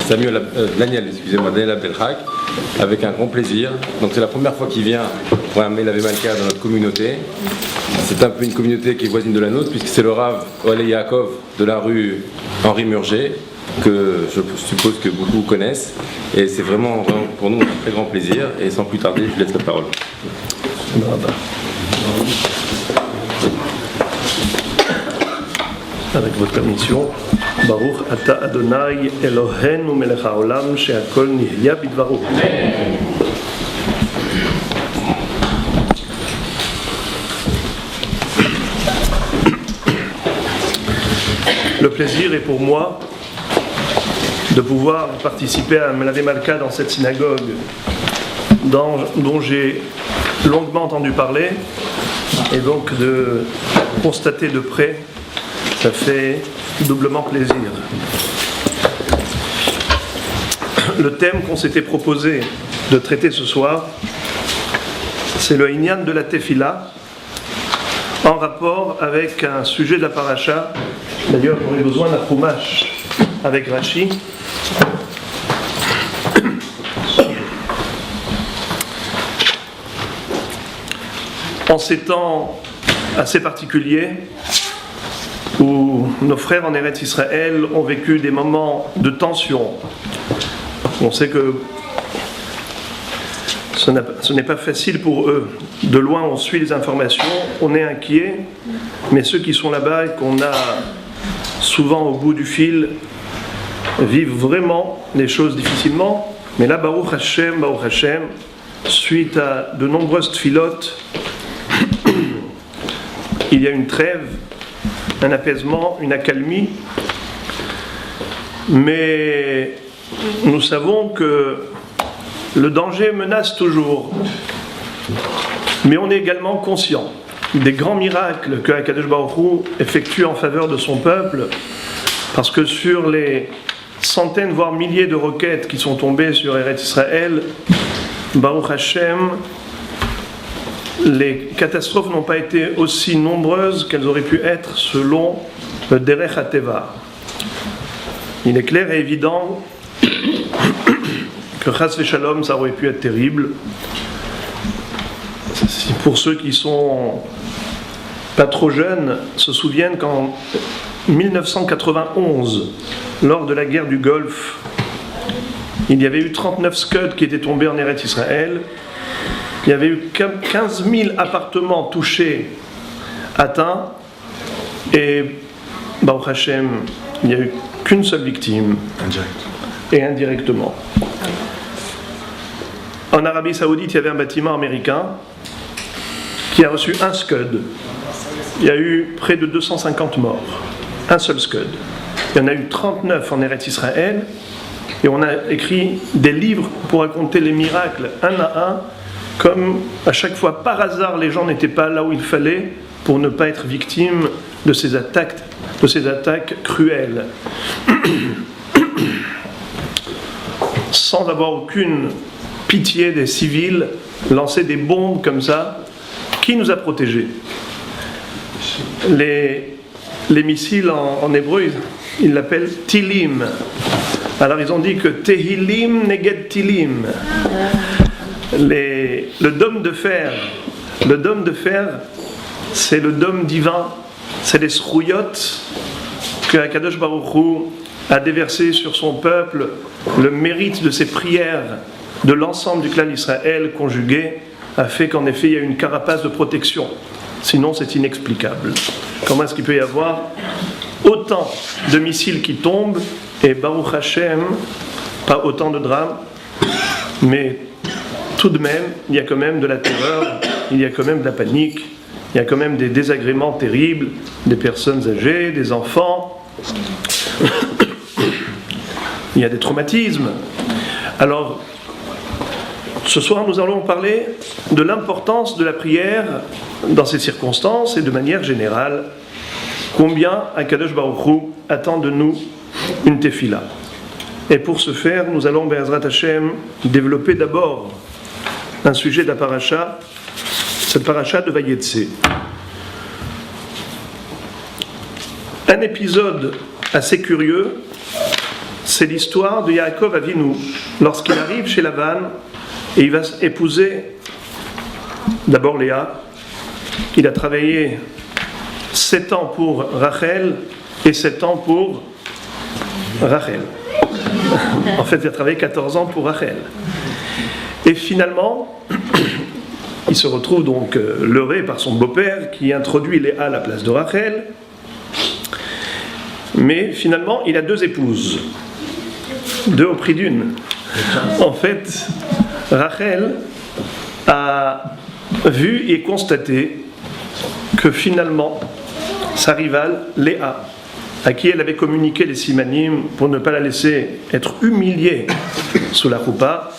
Daniel Abdelhak, avec un grand plaisir. Donc c'est la première fois qu'il vient pour un Melavé Malka dans notre communauté. C'est un peu une communauté qui est voisine de la nôtre, puisque c'est le Rav Oleh Yaakov de la rue Henri Murger, que je suppose que beaucoup connaissent. Et c'est vraiment pour nous un très grand plaisir. Et sans plus tarder, je laisse la parole. Avec votre permission, Baruch Ata Adonai Eloheinu Melech HaOlam She'akol Nihya Bidvaro. Le plaisir est pour moi de pouvoir participer à un Melavé Malka dans cette synagogue dont j'ai longuement entendu parler, et donc de constater de près. Ça fait doublement plaisir. Le thème qu'on s'était proposé de traiter ce soir, c'est le Inyan de la Tefila, en rapport avec un sujet de la paracha. D'ailleurs, on aurait besoin d'un chumash avec Rashi. En ces temps assez particuliers, où nos frères en Eretz Israël ont vécu des moments de tension. On sait que ce n'est pas facile pour eux. De loin, on suit les informations, on est inquiet, mais ceux qui sont là-bas et qu'on a souvent au bout du fil vivent vraiment les choses difficilement. Mais là, Baruch Hashem, suite à de nombreuses tfilotes, il y a une trêve, un apaisement, une accalmie, mais nous savons que le danger menace toujours. Mais on est également conscient des grands miracles que Akadosh Baruch Hu effectue en faveur de son peuple, parce que sur les centaines voire milliers de roquettes qui sont tombées sur Eretz Israël, Baruch Hashem, les catastrophes n'ont pas été aussi nombreuses qu'elles auraient pu être selon le Derech HaTeva. Il est clair et évident que Chas V'Shalom, ça aurait pu être terrible. Pour ceux qui sont pas trop jeunes, se souviennent qu'en 1991, lors de la guerre du Golfe, il y avait eu 39 Scuds qui étaient tombés en Eretz Israël. Il y avait eu 15 000 appartements touchés, atteints, et Baruch Hashem, il n'y a eu qu'une seule victime, et indirectement. En Arabie Saoudite, il y avait un bâtiment américain qui a reçu un Scud. Il y a eu près de 250 morts, un seul Scud. Il y en a eu 39 en Eretz Israël, et on a écrit des livres pour raconter les miracles un à un, comme à chaque fois par hasard les gens n'étaient pas là où il fallait pour ne pas être victimes de ces attaques cruelles. Sans avoir aucune pitié des civils, lancer des bombes comme ça, qui nous a protégés? Les missiles en hébreu, ils l'appellent Tilim. Alors ils ont dit que Tehilim neged Tilim. Le dôme de fer, c'est le dôme divin, c'est les srouyot que Akadosh Baruch Hu a déversé sur son peuple, le mérite de ses prières de l'ensemble du clan d'Israël conjugué a fait qu'en effet il y a une carapace de protection. Sinon c'est inexplicable. Comment est-ce qu'il peut y avoir autant de missiles qui tombent et Baruch Hashem, pas autant de drames, mais tout de même, il y a quand même de la terreur, il y a quand même de la panique, il y a quand même des désagréments terribles, des personnes âgées, des enfants, il y a des traumatismes. Alors, ce soir, nous allons parler de l'importance de la prière dans ces circonstances et de manière générale, combien Akadosh Baruch Hu attend de nous une tefila. Et pour ce faire, nous allons, Be'ezrat Hashem, développer d'abord un sujet de la paracha, cette paracha de Vayetse. Un épisode assez curieux, c'est c'est l'histoire de Yaakov Avinu, lorsqu'il arrive chez Lavan et il va épouser d'abord Léa. Il a travaillé 7 ans pour Rachel et 7 ans pour Rachel. En fait, il a travaillé 14 ans pour Rachel. Et finalement, il se retrouve donc leurré par son beau-père qui introduit Léa à la place de Rachel. Mais finalement, il a 2 épouses, 2 au prix d'une. En fait, Rachel a vu et constaté que finalement, sa rivale, Léa, à qui elle avait communiqué les simanim pour ne pas la laisser être humiliée sous la roupa,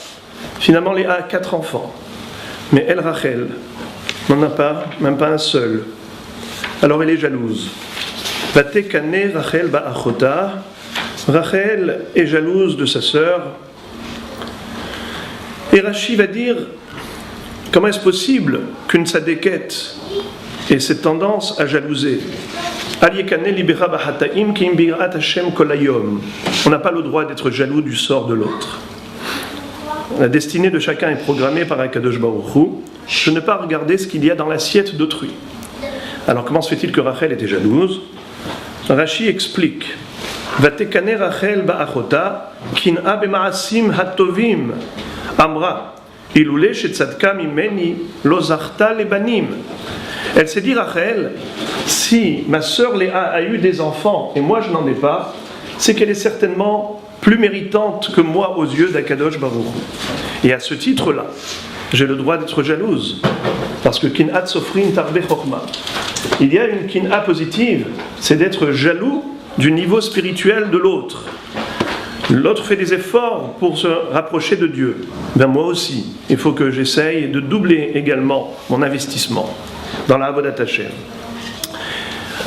finalement Léa a 4 enfants. Mais elle, Rachel, n'en a pas, même pas un seul. Alors elle est jalouse. Vatekane Rachel ba'achota. Rachel est jalouse de sa sœur. Et Rashi va dire, comment est-ce possible qu'une tzadékette ait cette tendance à jalouser? On n'a pas le droit d'être jaloux du sort de l'autre. La destinée de chacun est programmée par Akadosh Baruch Hu. Je ne pas regarder ce qu'il y a dans l'assiette d'autrui. Alors comment se fait-il que Rachel était jalouse? Rashi explique. Vatekane Rachel ba'achota kin'a b'ma'asim hatovim amra ilule shetzadka mimeni lo zachta lebanim. Elle s'est dit, Rachel, si ma sœur Léa a eu des enfants et moi je n'en ai pas, c'est qu'elle est certainement plus méritante que moi aux yeux d'Akadosh Baruch Hu. Et à ce titre-là, j'ai le droit d'être jalouse, parce que kin'at sofrin tarbe chokma. Il y a une kin'a positive, c'est d'être jaloux du niveau spirituel de l'autre. L'autre fait des efforts pour se rapprocher de Dieu. Ben moi aussi, il faut que j'essaye de doubler également mon investissement dans la Avodat Hashem.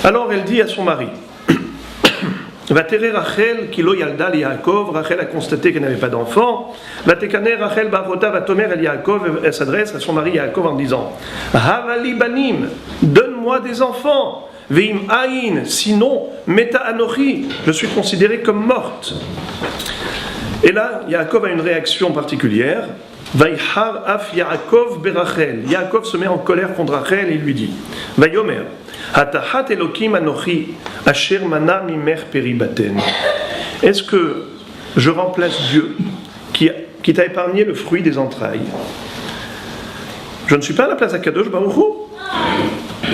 Alors elle dit à son mari, Vatere Rachel kilo yalda li Yaakov. Rachel a constaté qu'elle n'avait pas d'enfant. Vatekane Rachel ba'achota vatomer el Yaakov. Elle s'adresse à son mari Yaakov en disant, Havali banim, donne-moi des enfants. Veim aïn, sinon meta anochi, je suis considérée comme morte. Et là, Yaakov a une réaction particulière. Vaïhar af Yaakov berachel. Yaakov se met en colère contre Rachel et lui dit, Vayomer, Hatahat Elokim anochi asher mana mimer peribaten. Est-ce que je remplace Dieu qui t'a épargné le fruit des entrailles? Je ne suis pas à la place d'Akadosh Baruch Hu.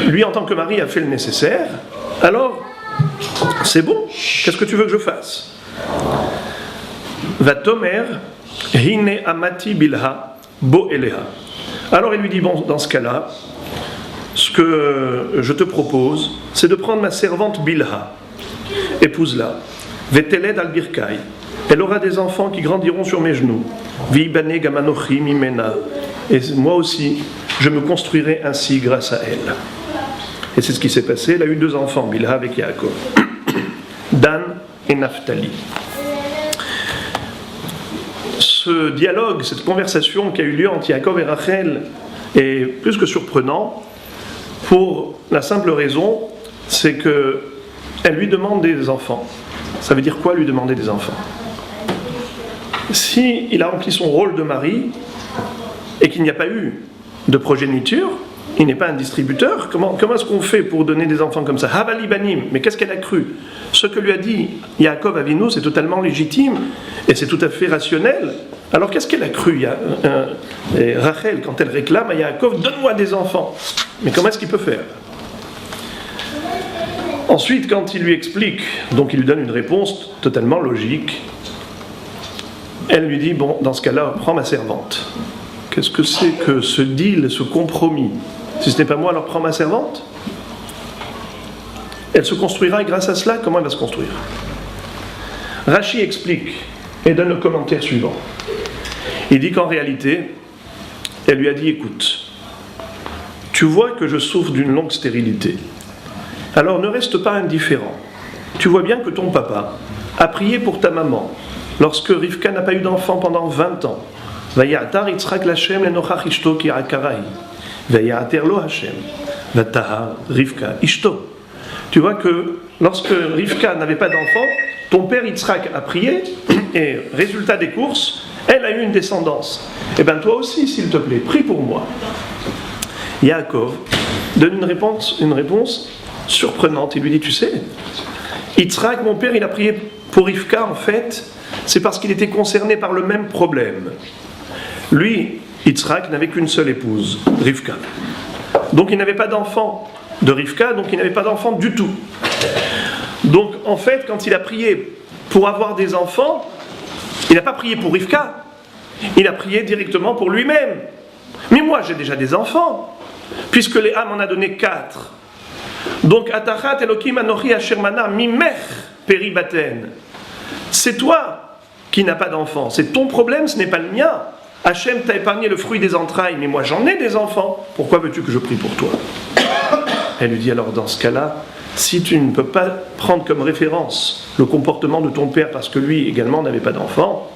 Lui, en tant que mari, a fait le nécessaire. Alors, c'est bon. Qu'est-ce que tu veux que je fasse? Vatomer hine amati bilha bo eleha. Alors il lui dit, bon, dans ce cas-là, ce que je te propose, c'est de prendre ma servante Bilha, épouse-la, veteled al birkai. Elle aura des enfants qui grandiront sur mes genoux. Vibane gamanochi mimena. Et moi aussi, je me construirai ainsi grâce à elle. Et c'est ce qui s'est passé. Elle a eu 2 enfants, Bilha avec Yaakov, Dan et Naphtali. Ce dialogue, cette conversation qui a eu lieu entre Yaakov et Rachel est plus que surprenant, pour la simple raison, c'est qu'elle lui demande des enfants. Ça veut dire quoi, lui demander des enfants? Si il a rempli son rôle de mari et qu'il n'y a pas eu de progéniture, il n'est pas un distributeur, comment est-ce qu'on fait pour donner des enfants comme ça? Havali banim, mais qu'est-ce qu'elle a cru? Ce que lui a dit Yaakov Avinu, c'est totalement légitime et c'est tout à fait rationnel. Alors qu'est-ce qu'elle a cru Rachel, quand elle réclame à Yaakov, donne-moi des enfants? Mais comment est-ce qu'il peut faire? Ensuite, quand il lui explique, donc il lui donne une réponse totalement logique, elle lui dit, bon, dans ce cas-là, prends ma servante. Qu'est-ce que c'est que ce deal, ce compromis? Si ce n'est pas moi, alors prends ma servante. Elle se construira et grâce à cela, comment elle va se construire? Rashi explique et donne le commentaire suivant. Il dit qu'en réalité, elle lui a dit, écoute, tu vois que je souffre d'une longue stérilité. Alors ne reste pas indifférent. Tu vois bien que ton papa a prié pour ta maman lorsque Rivka n'a pas eu d'enfant pendant 20 ans. Vayatar Yitzhak Lashem lenochach ishto ki akarai. Vayater lo Hashem. Vatahar Rivka ishto. Tu vois que lorsque Rivka n'avait pas d'enfant, ton père Yitzhak a prié, et résultat des courses, elle a eu une descendance. Eh bien toi aussi, s'il te plaît, prie pour moi. Yaakov donne une réponse surprenante. Il lui dit, tu sais, Yitzhak, mon père, il a prié pour Rivka, en fait, c'est parce qu'il était concerné par le même problème. Lui, Yitzhak, n'avait qu'une seule épouse, Rivka. Donc il n'avait pas d'enfant de Rivka, donc il n'avait pas d'enfant du tout. Donc en fait, quand il a prié pour avoir des enfants, il n'a pas prié pour Rivka, il a prié directement pour lui-même. Mais moi, j'ai déjà des enfants, puisque Léa m'en a donné 4. Donc, Atachat Elokim Anochi Asher Mana Mimech Peribaten. C'est toi qui n'as pas d'enfants. C'est ton problème, ce n'est pas le mien. Hachem t'a épargné le fruit des entrailles, mais moi j'en ai des enfants. Pourquoi veux-tu que je prie pour toi? Elle lui dit alors, dans ce cas-là, si tu ne peux pas prendre comme référence le comportement de ton père, parce que lui également n'avait pas d'enfants,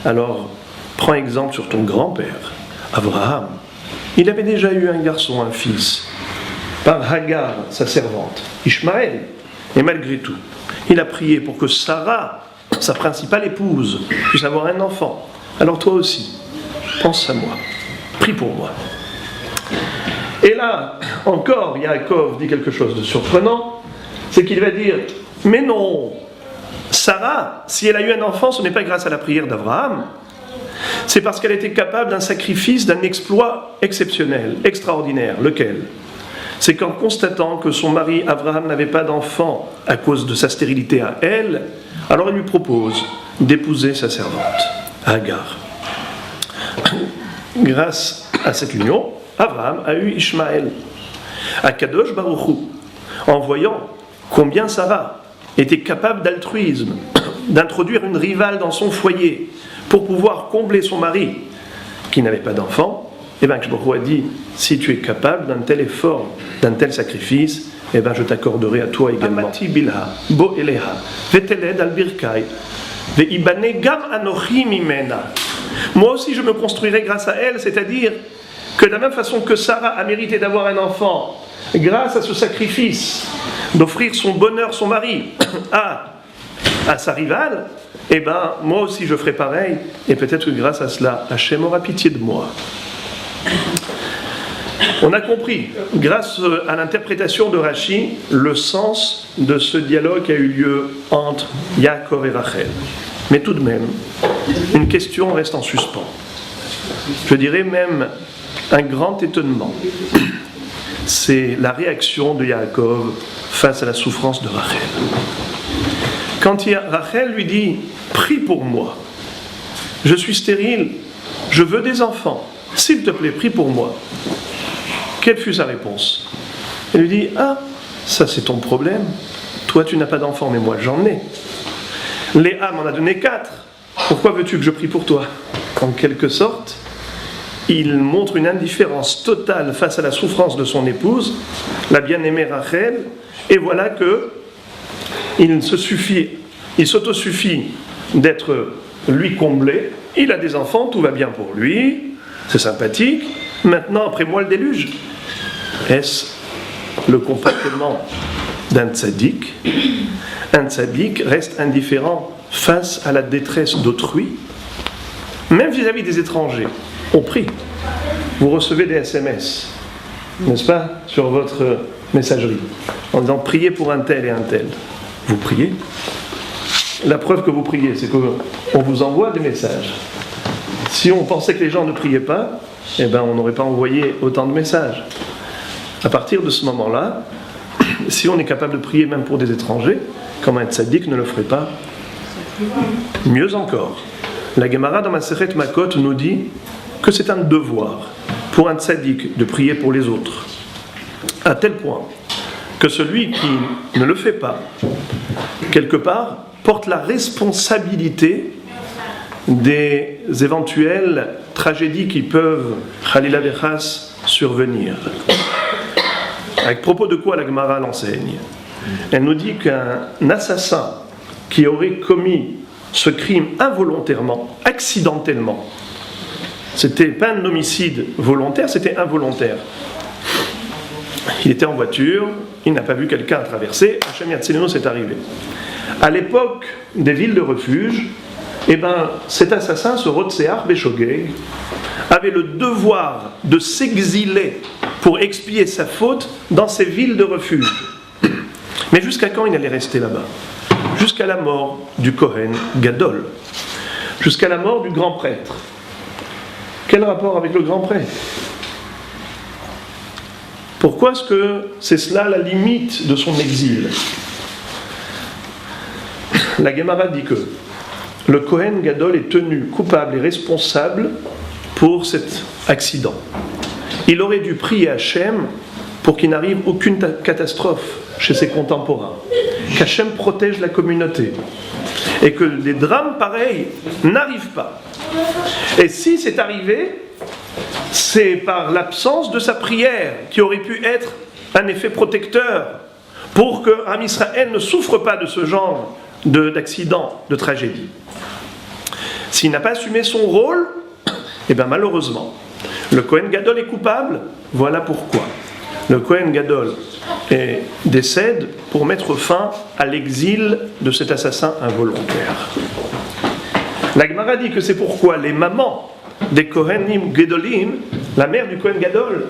alors prends exemple sur ton grand-père, Abraham. Il avait déjà eu un garçon, un fils, par Hagar, sa servante, Ishmaël. Et malgré tout, il a prié pour que Sarah, sa principale épouse, puisse avoir un enfant. Alors toi aussi, pense à moi, prie pour moi. Et là, encore, Yaakov dit quelque chose de surprenant, c'est qu'il va dire, mais non, Sarah, si elle a eu un enfant, ce n'est pas grâce à la prière d'Abraham, c'est parce qu'elle était capable d'un sacrifice, d'un exploit exceptionnel, extraordinaire. Lequel? C'est qu'en constatant que son mari Abraham n'avait pas d'enfant à cause de sa stérilité à elle, alors il lui propose d'épouser sa servante, Hagar. Grâce à cette union, Abraham a eu Ishmaël. Akadosh Baruch Hu, en voyant combien Sarah était capable d'altruisme, d'introduire une rivale dans son foyer pour pouvoir combler son mari qui n'avait pas d'enfant, et bien Akadosh Baruch Hu a dit, si tu es capable d'un tel effort, d'un tel sacrifice, eh bien je t'accorderai à toi également. Amati bilha, bo eleha, veteled al birkai, veibane gam anochi mimena. Moi aussi je me construirai grâce à elle, c'est-à-dire que de la même façon que Sarah a mérité d'avoir un enfant, grâce à ce sacrifice, d'offrir son bonheur, son mari, à sa rivale, eh bien, moi aussi je ferai pareil, et peut-être que grâce à cela, Hachem aura pitié de moi. On a compris, grâce à l'interprétation de Rashi, le sens de ce dialogue qui a eu lieu entre Yaakov et Rachel. Mais tout de même, une question reste en suspens. Je dirais même un grand étonnement. C'est la réaction de Yaakov face à la souffrance de Rachel. Quand Rachel lui dit « Prie pour moi, je suis stérile, je veux des enfants, s'il te plaît, prie pour moi ». Quelle fut sa réponse? Elle lui dit « Ah, ça c'est ton problème, toi tu n'as pas d'enfants, mais moi j'en ai. Léa m'en a donné 4, pourquoi veux-tu que je prie pour toi ?» En quelque sorte, il montre une indifférence totale face à la souffrance de son épouse, la bien-aimée Rachel, et voilà que il s'autosuffit d'être lui comblé, il a des enfants, tout va bien pour lui, c'est sympathique, maintenant après moi le déluge. Est-ce le comportement d'un tzaddik? Un tzaddik reste indifférent face à la détresse d'autrui, même vis-à-vis des étrangers. On prie. Vous recevez des SMS, n'est-ce pas, sur votre messagerie, en disant priez pour un tel et un tel. Vous priez. La preuve que vous priez, c'est qu'on vous envoie des messages. Si on pensait que les gens ne priaient pas, eh ben on n'aurait pas envoyé autant de messages. À partir de ce moment-là, si on est capable de prier même pour des étrangers, comme un tzaddik ne le ferait pas, mieux encore. La Gemara dans Masechet Makot nous dit que c'est un devoir pour un tzaddik de prier pour les autres, à tel point que celui qui ne le fait pas, quelque part, porte la responsabilité des éventuelles tragédies qui peuvent, Khalila Vechas, survenir. Avec propos de quoi la Gemara l'enseigne? Elle nous dit qu'un assassin qui aurait commis ce crime involontairement, accidentellement, c'était pas un homicide volontaire, c'était involontaire. Il était en voiture, il n'a pas vu quelqu'un traverser, Hachem Yatzileno, c'est arrivé. À l'époque des villes de refuge, cet assassin, ce Rotseach Beshogeg, avait le devoir de s'exiler pour expier sa faute dans ces villes de refuge. Mais jusqu'à quand il allait rester là-bas? Jusqu'à la mort du Kohen Gadol, jusqu'à la mort du grand prêtre. Quel rapport avec le grand prêtre? Pourquoi est-ce que c'est cela la limite de son exil? La Gemara dit que le Kohen Gadol est tenu coupable et responsable pour cet accident. Il aurait dû prier Hachem pour qu'il n'arrive aucune catastrophe chez ses contemporains, qu'Hachem protège la communauté et que des drames pareils n'arrivent pas. Et si c'est arrivé, c'est par l'absence de sa prière qui aurait pu être un effet protecteur pour que Am Israël ne souffre pas de ce genre d'accident, de tragédie. S'il n'a pas assumé son rôle, malheureusement, le Kohen Gadol est coupable. Voilà pourquoi le Kohen Gadol décède pour mettre fin à l'exil de cet assassin involontaire. La Gemara dit que c'est pourquoi les mamans des Kohenim Gedolim, la mère du Kohen Gadol,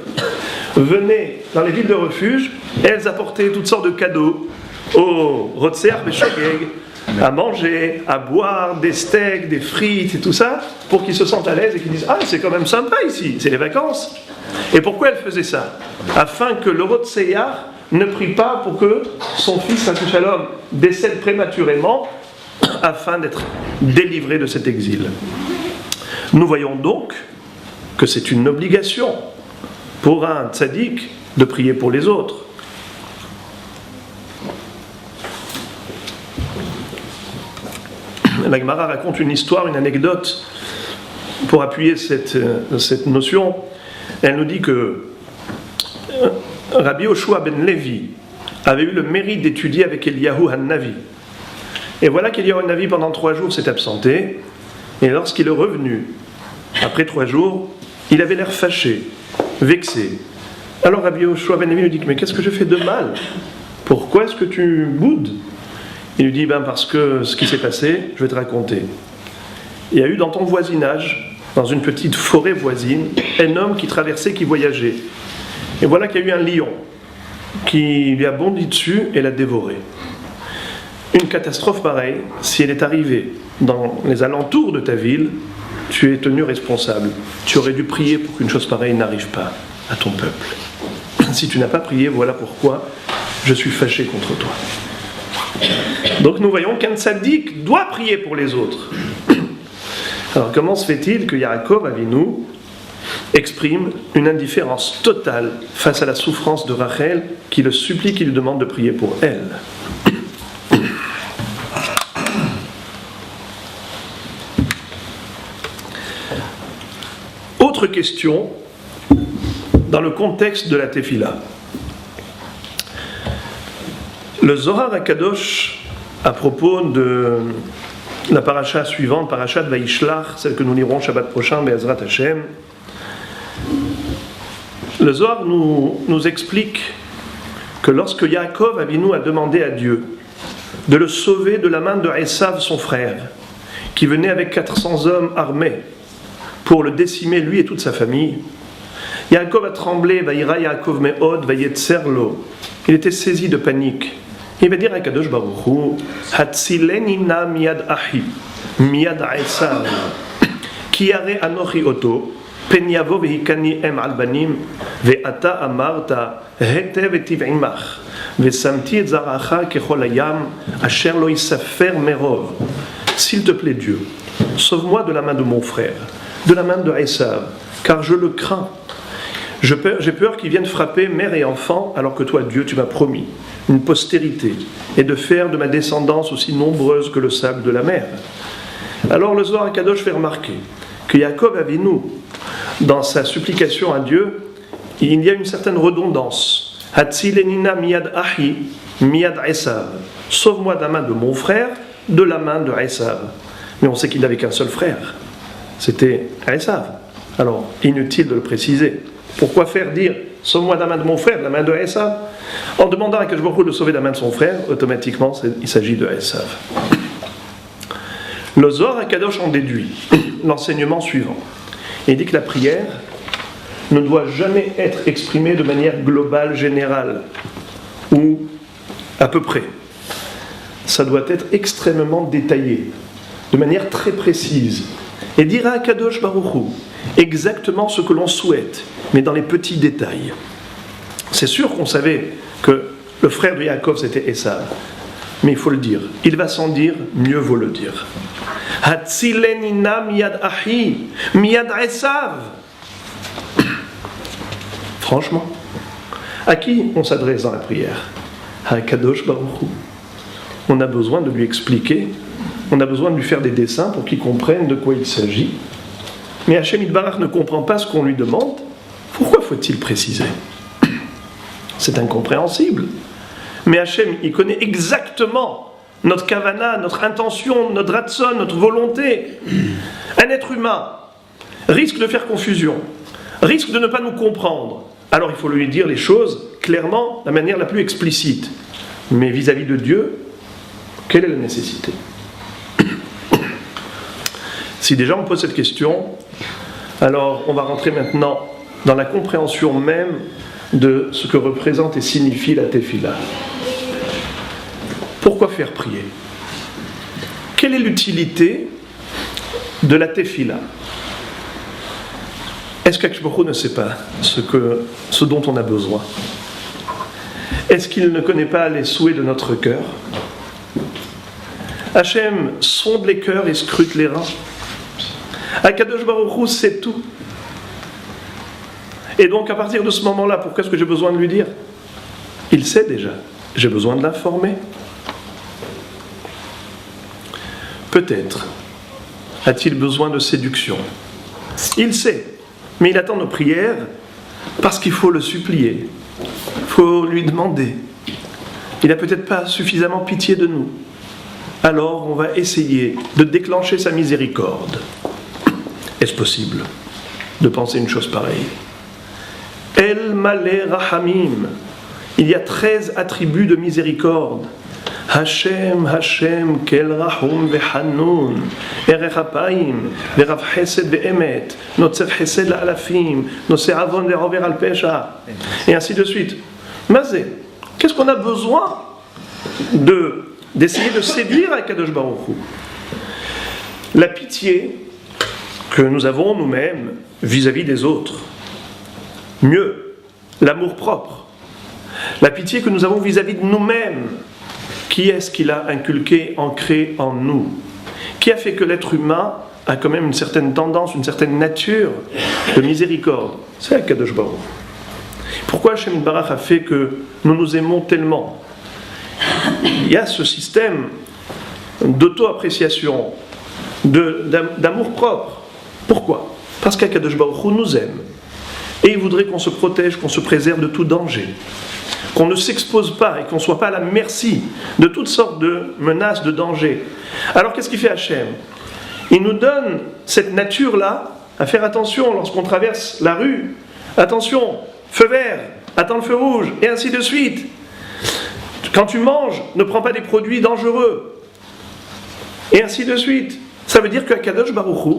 venaient dans les villes de refuge et elles apportaient toutes sortes de cadeaux au Rotseach Beshogeg, à manger, à boire, des steaks, des frites et tout ça, pour qu'ils se sentent à l'aise et qu'ils disent « Ah, c'est quand même sympa ici, c'est les vacances !» Et pourquoi elle faisait ça? Afin que le Rotseach ne prie pas pour que son fils, Chas v'Shalom, décède prématurément, afin d'être délivré de cet exil. Nous voyons donc que c'est une obligation pour un tzaddik de prier pour les autres. La Gemara raconte une histoire, une anecdote pour appuyer cette notion. Elle nous dit que Rabbi Yoshua ben Levi avait eu le mérite d'étudier avec Eliyahu Han-Navi. Et voilà qu'Eliyahu Han-Navi pendant 3 jours s'est absenté, et lorsqu'il est revenu, après 3 jours, il avait l'air fâché, vexé. Alors Rabbi Yoshua ben Levi lui dit « Mais qu'est-ce que je fais de mal? Pourquoi est-ce que tu boudes ?» Il lui dit parce que ce qui s'est passé, je vais te raconter. Il y a eu dans ton voisinage, dans une petite forêt voisine, un homme qui traversait, qui voyageait. Et voilà qu'il y a eu un lion qui lui a bondi dessus et l'a dévoré. Une catastrophe pareille, si elle est arrivée dans les alentours de ta ville, tu es tenu responsable. Tu aurais dû prier pour qu'une chose pareille n'arrive pas à ton peuple. Si tu n'as pas prié, voilà pourquoi je suis fâché contre toi. Donc nous voyons qu'un tzaddik doit prier pour les autres. Alors comment se fait-il que Yaakov Avinu exprime une indifférence totale face à la souffrance de Rachel, qui le supplie, qui lui demande de prier pour elle? Autre question dans le contexte de la Tefila. Le Zohar HaKadosh, à propos de la paracha suivante, parachat Vaishlach, celle que nous lirons Shabbat prochain, Be'ezrat Hashem, le Zohar nous explique que lorsque Yaakov Avinu a demandé à Dieu de le sauver de la main de Esav, son frère, qui venait avec 400 hommes armés pour le décimer, lui et toute sa famille, Yaakov a tremblé, Vaïra Yaakov Me'od, Vayetzerlo. Il était saisi de panique. Il va dire à Kadosh Baruch Hu, Hatzileni na miyad ahi, miyad Esav, ki are anochi oto, pen yavo vehikani em albanim, ve'ata amarta, hetev etiv imach, ve'samti et zaracha kechol hayam, asher lo yisafer merov. S'il te plaît Dieu, sauve-moi de la main de mon frère, de la main de Esav, car je le crains. J'ai peur qu'il vienne frapper mère et enfant, alors que toi, Dieu, tu m'as promis une postérité, et de faire de ma descendance aussi nombreuse que le sable de la mer. Alors le Zohar HaKadosh fait remarquer que Yaakov Avinu, dans sa supplication à Dieu, il y a une certaine redondance. Hatzilenina miyad ahi, miyad Esav. Sauve-moi de la main de mon frère, de la main de Esav. Mais on sait qu'il n'avait qu'un seul frère, c'était Esav. Alors, inutile de le préciser. Pourquoi faire dire « sauve-moi de la main de mon frère, de la main de Esav » En demandant à Akadosh Baruch Hu de sauver de la main de son frère, automatiquement, il s'agit de Esav. Le Zohar HaKadosh en déduit l'enseignement suivant. Il dit que la prière ne doit jamais être exprimée de manière globale, générale, ou à peu près. Ça doit être extrêmement détaillé, de manière très précise. Et dire à Akadosh Baruch Hu exactement ce que l'on souhaite, mais dans les petits détails. C'est sûr qu'on savait que le frère de Yaakov c'était Esav, mais il faut le dire. Il va sans dire, mieux vaut le dire. Hatzilenina miyad ahi, miyad Esav. Franchement, à qui on s'adresse dans la prière? À Akadosh Baruch Hu. On a besoin de lui expliquer, on a besoin de lui faire des dessins pour qu'il comprenne de quoi il s'agit. Mais Hachem Yitbarach ne comprend pas ce qu'on lui demande. Pourquoi faut-il préciser? C'est incompréhensible. Mais Hachem, il connaît exactement notre kavana, notre intention, notre ratson, notre volonté. Un être humain risque de faire confusion, risque de ne pas nous comprendre. Alors il faut lui dire les choses clairement, de la manière la plus explicite. Mais vis-à-vis de Dieu, quelle est la nécessité? Si déjà on pose cette question, alors on va rentrer maintenant dans la compréhension même de ce que représente et signifie la tefila. Pourquoi faire prier? Quelle est l'utilité de la tefila? Est-ce qu'Akadosh Baruch Hu ne sait pas ce dont on a besoin? Est-ce qu'il ne connaît pas les souhaits de notre cœur? Hachem sonde les cœurs et scrute les reins. Akadosh Baruch Hu sait tout. Et donc à partir de ce moment-là, pourquoi est-ce que j'ai besoin de lui dire? Il sait déjà. J'ai besoin de l'informer. Peut-être a-t-il besoin de séduction. Il sait, mais il attend nos prières parce qu'il faut le supplier. Il faut lui demander. Il n'a peut-être pas suffisamment pitié de nous. Alors on va essayer de déclencher sa miséricorde. Est-ce possible de penser une chose pareille? El Malé Rahamim. Il y a 13 attributs de miséricorde. Hashem, Hashem, Kel Rahum Vehanoun, Erech Apayim, Verav Chesed Ve'emet, Notzer Chesed La'alafim, Notzer Avon Ve'rover Al Pesha, et ainsi de suite. Mazé, qu'est-ce qu'on a besoin d'essayer de séduire avec Akadosh Baruch Hu? La pitié que nous avons nous-mêmes vis-à-vis des autres. Mieux, l'amour propre. La pitié que nous avons vis-à-vis de nous-mêmes. Qui est-ce qu'il a inculqué, ancré en nous? Qui a fait que l'être humain a quand même une certaine tendance, une certaine nature de miséricorde? C'est Akadosh Baruch Hu. Pourquoi Hachem Yitbarach a fait que nous nous aimons tellement? Il y a ce système d'auto-appréciation, d'amour propre. Pourquoi? Parce qu'Akadosh Baruch Hu nous aime. Et il voudrait qu'on se protège, qu'on se préserve de tout danger. Qu'on ne s'expose pas et qu'on ne soit pas à la merci de toutes sortes de menaces, de dangers. Alors qu'est-ce qu'il fait Hachem? Il nous donne cette nature-là à faire attention lorsqu'on traverse la rue. Attention, feu vert, attends le feu rouge, et ainsi de suite. Quand tu manges, ne prends pas des produits dangereux. Et ainsi de suite. Ça veut dire qu'Akadosh Baruch Hu,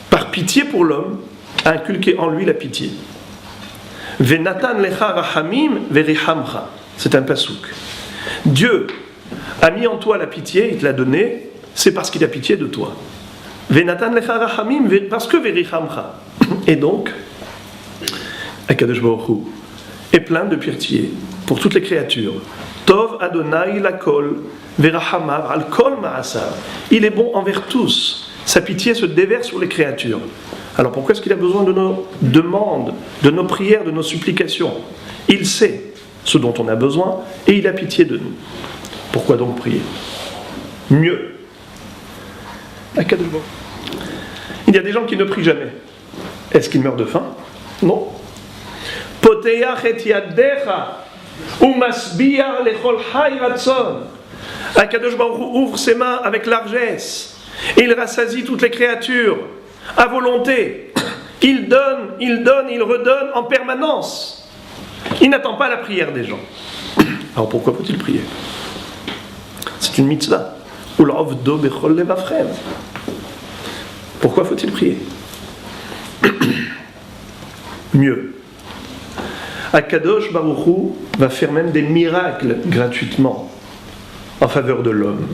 par pitié pour l'homme, a inculqué en lui la pitié. Venatan lecha rahamim verihamcha. C'est un pasouk. Dieu a mis en toi la pitié, il te l'a donnée, c'est parce qu'il a pitié de toi. Venatan lecha rahamim parce que verihamcha. Et donc, Akadosh Baruch Hu est plein de pitié pour toutes les créatures. Tov Adonai lakol verahamav al kol ma'asav. Il est bon envers tous. Sa pitié se déverse sur les créatures. Alors pourquoi est-ce qu'il a besoin de nos demandes, de nos prières, de nos supplications? Il sait ce dont on a besoin et il a pitié de nous. Pourquoi donc prier? Mieux. Il y a des gens qui ne prient jamais. Est-ce qu'ils meurent de faim? Non. Poteach et yaddecha umasbiya lechol hay ratzon. Akadosh Baruch Hu ouvre ses mains avec largesse et il rassasie toutes les créatures à volonté. Il donne, il redonne en permanence. Il n'attend pas la prière des gens. Alors pourquoi faut-il prier? C'est une mitzvah. Pourquoi faut-il prier? Mieux. Akadosh Baruch Hu va faire même des miracles gratuitement en faveur de l'homme.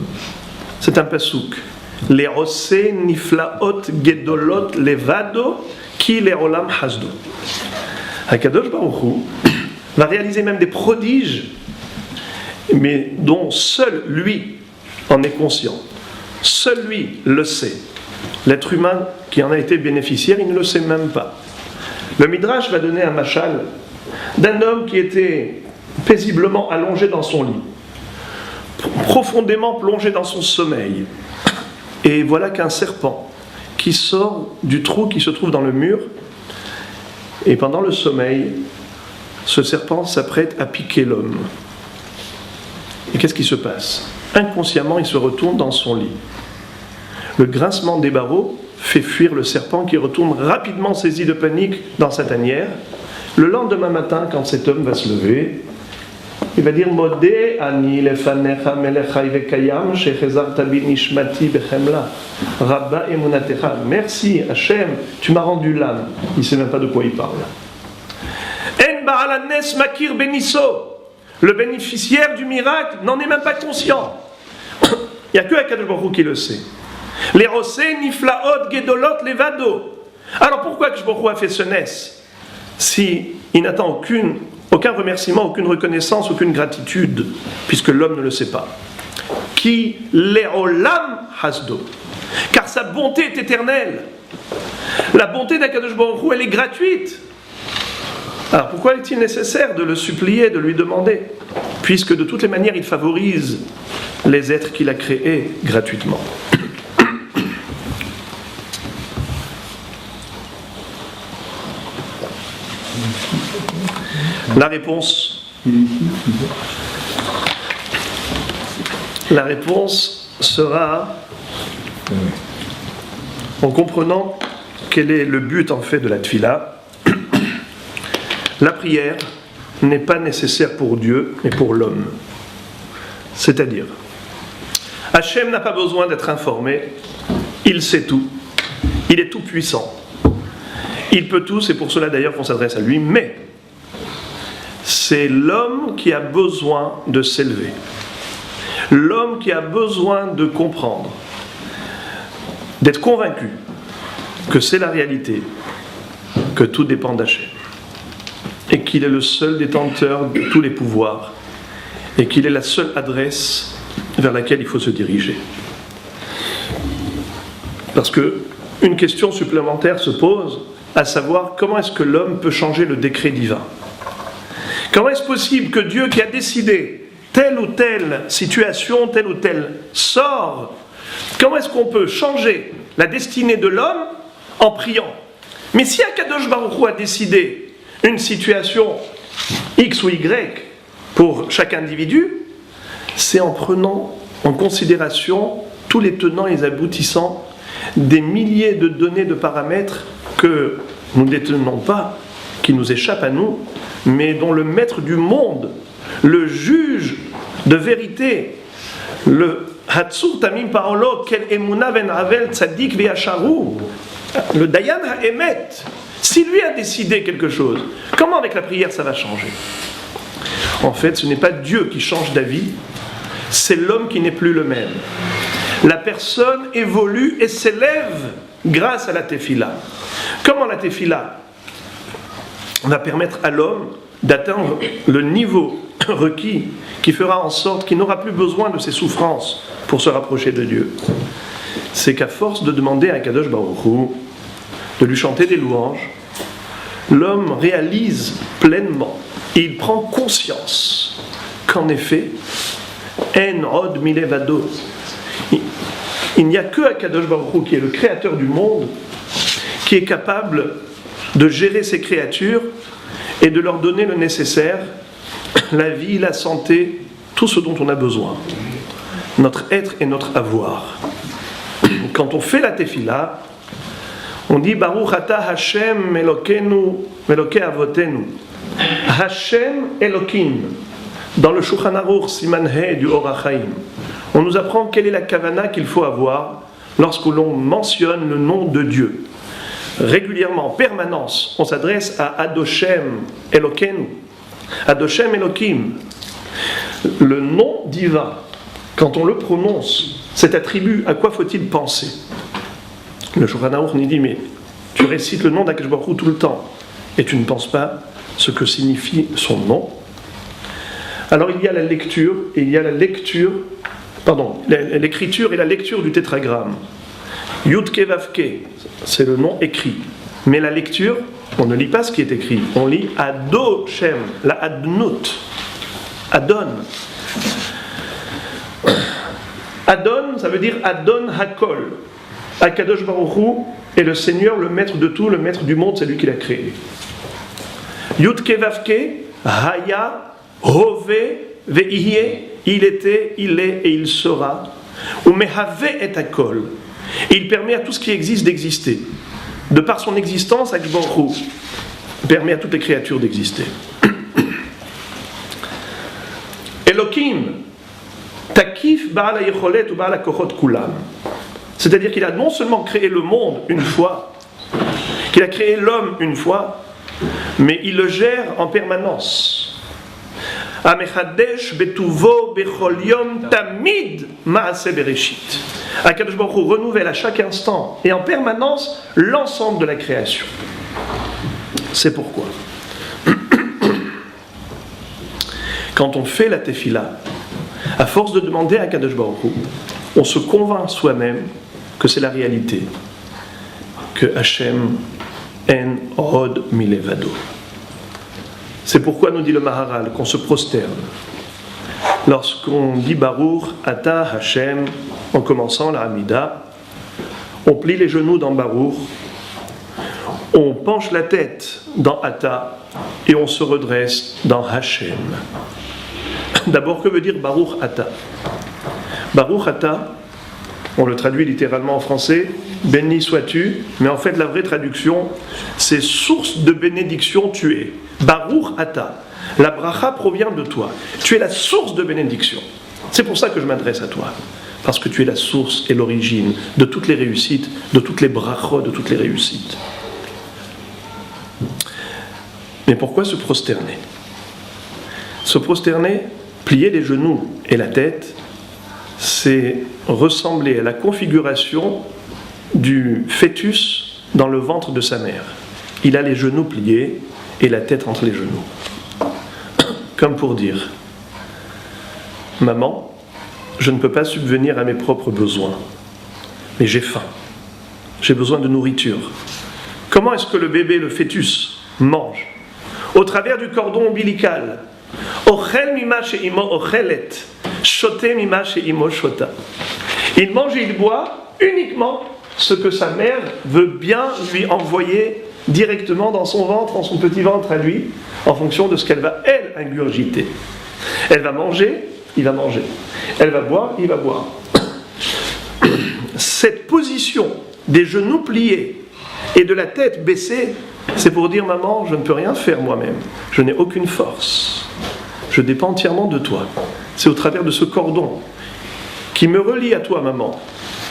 C'est un pasouk. Les osé niflaot gedolot levado ki le olam hasdo. Akadosh Baruch Hu va réaliser même des prodiges, mais dont seul lui en est conscient. Seul lui le sait. L'être humain qui en a été bénéficiaire, il ne le sait même pas. Le Midrash va donner un machal d'un homme qui était paisiblement allongé dans son lit, profondément plongé dans son sommeil. Et voilà qu'un serpent qui sort du trou qui se trouve dans le mur, et pendant le sommeil, ce serpent s'apprête à piquer l'homme. Et qu'est-ce qui se passe? Inconsciemment, il se retourne dans son lit. Le grincement des barreaux fait fuir le serpent qui retourne rapidement saisi de panique dans sa tanière. Le lendemain matin, quand cet homme va se lever, il va dire Modé ani lefanecha melechai vekayam shechezarta bi nishmati bechemla rabba emunatecha. Merci Hachem, tu m'as rendu l'âme. Il ne sait même pas de quoi il parle. En ba'alanes makir beniso. Le bénéficiaire du miracle n'en est même pas conscient. Il n'y a que Akadosh Baruch Hu qui le sait. Les rosé niflaot gedolot levado. Alors pourquoi Akadosh Baruch Hu a fait ce nes si il n'attend aucun remerciement, aucune reconnaissance, aucune gratitude, puisque l'homme ne le sait pas? Ki le'olam hasdo. Car sa bonté est éternelle. La bonté d'Akadosh Baruch Hu, elle est gratuite. Alors pourquoi est-il nécessaire de le supplier, de lui demander? Puisque de toutes les manières, il favorise les êtres qu'il a créés gratuitement. La réponse sera en comprenant quel est le but en fait de la tfila. La prière n'est pas nécessaire pour Dieu, mais pour l'homme. C'est-à-dire, Hachem n'a pas besoin d'être informé, il sait tout, il est tout puissant. Il peut tout, c'est pour cela d'ailleurs qu'on s'adresse à lui, mais c'est l'homme qui a besoin de s'élever. L'homme qui a besoin de comprendre, d'être convaincu que c'est la réalité, que tout dépend d'Hachem, et qu'il est le seul détenteur de tous les pouvoirs, et qu'il est la seule adresse vers laquelle il faut se diriger. Parce qu'une question supplémentaire se pose, à savoir comment est-ce que l'homme peut changer le décret divin? Comment est-ce possible que Dieu qui a décidé telle ou telle situation, tel ou tel sort, comment est-ce qu'on peut changer la destinée de l'homme en priant? Mais si Akadosh Baruch Hu a décidé une situation X ou Y pour chaque individu, c'est en prenant en considération tous les tenants et les aboutissants des milliers de données de paramètres que nous ne détenons pas, qui nous échappent à nous, mais dont le maître du monde, le juge de vérité, le Hatsur Tamim Parolo, Kel Emuna Ben Avel Tzadik Ve'asharu, le Dayan Ha'emet, si lui a décidé quelque chose, comment avec la prière ça va changer? En fait, ce n'est pas Dieu qui change d'avis, c'est l'homme qui n'est plus le même. La personne évolue et s'élève grâce à la tefila. Comment la tefila va permettre à l'homme d'atteindre le niveau requis qui fera en sorte qu'il n'aura plus besoin de ses souffrances pour se rapprocher de Dieu? C'est qu'à force de demander à Kadosh Baruch Hu de lui chanter des louanges, l'homme réalise pleinement et il prend conscience qu'en effet, En Od Milevado, il n'y a que Akadosh Baruch Hu qui est le créateur du monde, qui est capable de gérer ses créatures et de leur donner le nécessaire, la vie, la santé, tout ce dont on a besoin, notre être et notre avoir. Quand on fait la tefila, On dit Baruch Ata Hashem Elokenu Elokei Avotenu. Hashem Elokim. Dans le Shulchan Aruch Siman He du Or HaChaim, on nous apprend quelle est la kavana qu'il faut avoir lorsque l'on mentionne le nom de Dieu. Régulièrement, en permanence, on s'adresse à Adoshem Elokenu, Adoshem Elokim. Le nom divin, quand on le prononce, cet attribut, à quoi faut-il penser? Le Shulchan Aruch nous dit, mais tu récites le nom d'Akadosh Baruch Hu tout le temps, et tu ne penses pas ce que signifie son nom. Alors il y a la lecture, et il y a l'écriture et la lecture du tétragramme. Yudke Vavke, c'est le nom écrit. Mais la lecture, on ne lit pas ce qui est écrit, on lit Adoshem, la Adnut, Adon. Adon, ça veut dire Adon Hakol. Akadosh Baruch Hu est le Seigneur, le maître de tout, le maître du monde, c'est lui qui l'a créé. Yudke Vavke, Haya, Hove, Ve'ihye, il était, il est et il sera. Ou Mehave et Hakol. Il permet à tout ce qui existe d'exister. De par son existence, Akadosh Baruch Hu permet à toutes les créatures d'exister. Elokim, Takif Ba'al HaYecholet ou Ba'al HaKochot Kulam. C'est-à-dire qu'il a non seulement créé le monde une fois, qu'il a créé l'homme une fois, mais il le gère en permanence. Amechadesh betuvo bechol yom tamid maaseh bereshit. Akadosh Baruch Hu renouvelle à chaque instant et en permanence l'ensemble de la création. C'est pourquoi, quand on fait la tefila, à force de demander à Akadosh Baruch Hu, on se convainc soi-même que c'est la réalité, que Hashem en od milevado. C'est pourquoi nous dit le Maharal qu'on se prosterne lorsqu'on dit Baruch Ata Hashem en commençant la Hamida. On plie les genoux dans Baruch, on penche la tête dans Ata et on se redresse dans Hashem. D'abord, que veut dire Baruch Ata? Baruch Ata, on le traduit littéralement en français, béni sois-tu, mais en fait la vraie traduction, c'est source de bénédiction tu es. Baruch Ata, la bracha provient de toi. Tu es la source de bénédiction. C'est pour ça que je m'adresse à toi, parce que tu es la source et l'origine de toutes les réussites, de toutes les brachot, de toutes les réussites. Mais pourquoi se prosterner? Se prosterner, plier les genoux et la tête, c'est ressembler à la configuration du fœtus dans le ventre de sa mère. Il a les genoux pliés et la tête entre les genoux. Comme pour dire, maman, je ne peux pas subvenir à mes propres besoins, mais j'ai faim, j'ai besoin de nourriture. Comment est-ce que le bébé, le fœtus, mange? Au travers du cordon ombilical. Ochel mima she'imo ochelet, shote mima she'imo shota. Il mange et il boit uniquement ce que sa mère veut bien lui envoyer directement dans son ventre, dans son petit ventre à lui, en fonction de ce qu'elle va, elle, ingurgiter. Elle va manger, il va manger. Elle va boire, il va boire. Cette position des genoux pliés et de la tête baissée, c'est pour dire, maman, je ne peux rien faire moi-même. Je n'ai aucune force. Je dépends entièrement de toi. C'est au travers de ce cordon qui me relie à toi, maman,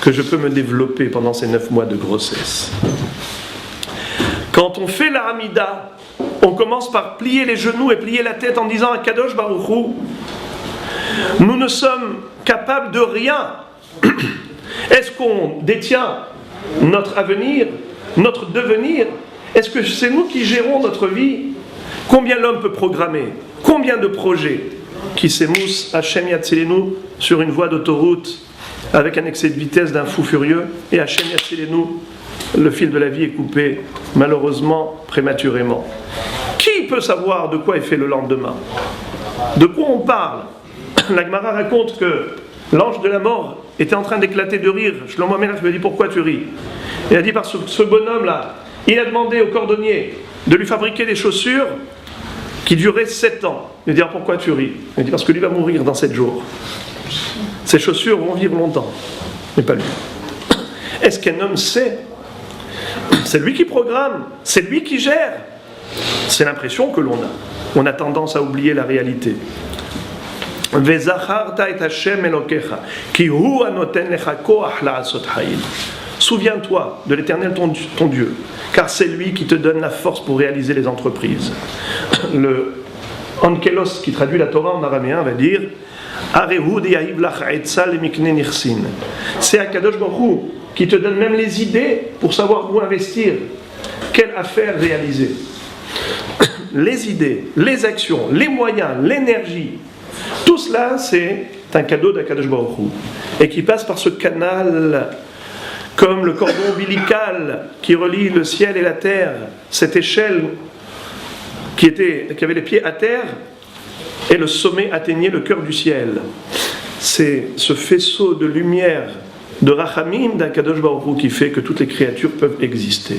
que je peux me développer pendant ces 9 mois de grossesse. Quand on fait la Hamida, on commence par plier les genoux et plier la tête en disant à Kadosh Baruch Hu, nous ne sommes capables de rien. Est-ce qu'on détient notre avenir, notre devenir? Est-ce que c'est nous qui gérons notre vie? Combien l'homme peut programmer? Combien de projets qui s'émoussent Hachem Yatzilenu sur une voie d'autoroute avec un excès de vitesse d'un fou furieux, et Hachem Yatzilenu, le fil de la vie est coupé, malheureusement, prématurément. Qui peut savoir de quoi est fait le lendemain? De quoi on parle? La Gemara raconte que l'ange de la mort était en train d'éclater de rire. Shlomo Amelach lui dit, pourquoi tu ris? Il a dit, parce que ce bonhomme-là, il a demandé au cordonnier de lui fabriquer des chaussures qui duraient 7 ans. Il a dit, pourquoi tu ris? Il a dit, parce que lui va mourir dans 7 jours. Ces chaussures vont vivre longtemps, mais pas lui. Est-ce qu'un homme sait c'est lui qui programme, c'est lui qui gère. C'est l'impression que l'on a. On a tendance à oublier la réalité. Souviens-toi de l'Éternel ton Dieu, car c'est lui qui te donne la force pour réaliser les entreprises. Le Ankelos, qui traduit la Torah en araméen, va dire c'est Akadosh Baruch Hu qui te donne même les idées pour savoir où investir, quelle affaire réaliser. Les idées, les actions, les moyens, l'énergie, tout cela c'est un cadeau d'Akadosh Baruch Hu et qui passe par ce canal comme le cordon ombilical qui relie le ciel et la terre, cette échelle qui avait les pieds à terre et le sommet atteignait le cœur du ciel. C'est ce faisceau de lumière, de rachamim d'Akadosh Baruch Hu qui fait que toutes les créatures peuvent exister.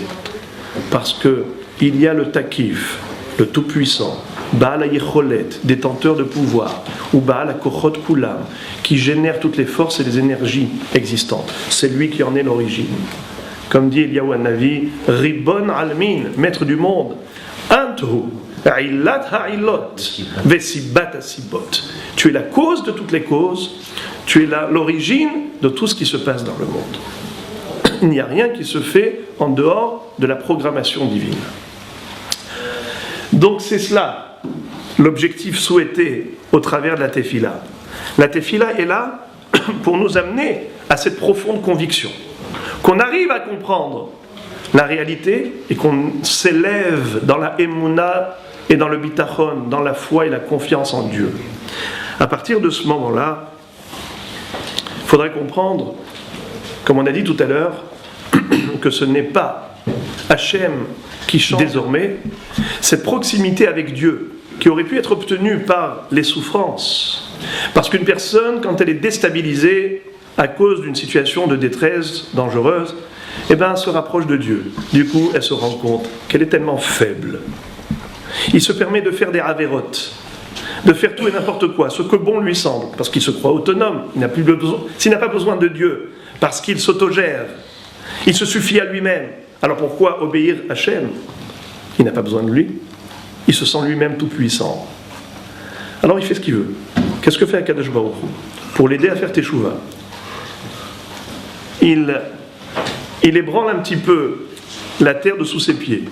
Parce qu'il y a le Takif, le Tout-Puissant, Baal HaYecholet, détenteur de pouvoir, ou Baal HaKochot Kulam, qui génère toutes les forces et les énergies existantes. C'est lui qui en est l'origine. Comme dit Eliyahu Hanavi, Ribon Almin, maître du monde, Antu, Ailat Ha'ilot, Vesibat Asibot. Tu es la cause de toutes les causes, tu es l'origine de tout ce qui se passe dans le monde. Il n'y a rien qui se fait en dehors de la programmation divine. Donc c'est cela, l'objectif souhaité au travers de la Tefila. La Tefila est là pour nous amener à cette profonde conviction, qu'on arrive à comprendre la réalité et qu'on s'élève dans la Emouna et dans le Bitachon, dans la foi et la confiance en Dieu. À partir de ce moment-là, il faudrait comprendre, comme on a dit tout à l'heure, que ce n'est pas Hachem qui change désormais, cette proximité avec Dieu qui aurait pu être obtenue par les souffrances. Parce qu'une personne, quand elle est déstabilisée à cause d'une situation de détresse dangereuse, elle se rapproche de Dieu. Du coup, elle se rend compte qu'elle est tellement faible. Il se permet de faire des avérotes, de faire tout et n'importe quoi, ce que bon lui semble, parce qu'il se croit autonome, s'il n'a pas besoin de Dieu, parce qu'il s'autogère, il se suffit à lui-même. Alors pourquoi obéir à Hachem ? Il n'a pas besoin de lui, il se sent lui-même tout puissant. Alors il fait ce qu'il veut. Qu'est-ce que fait Akadosh Baruch Hu ? Pour l'aider à faire Teshuvah, il ébranle un petit peu la terre de sous ses pieds.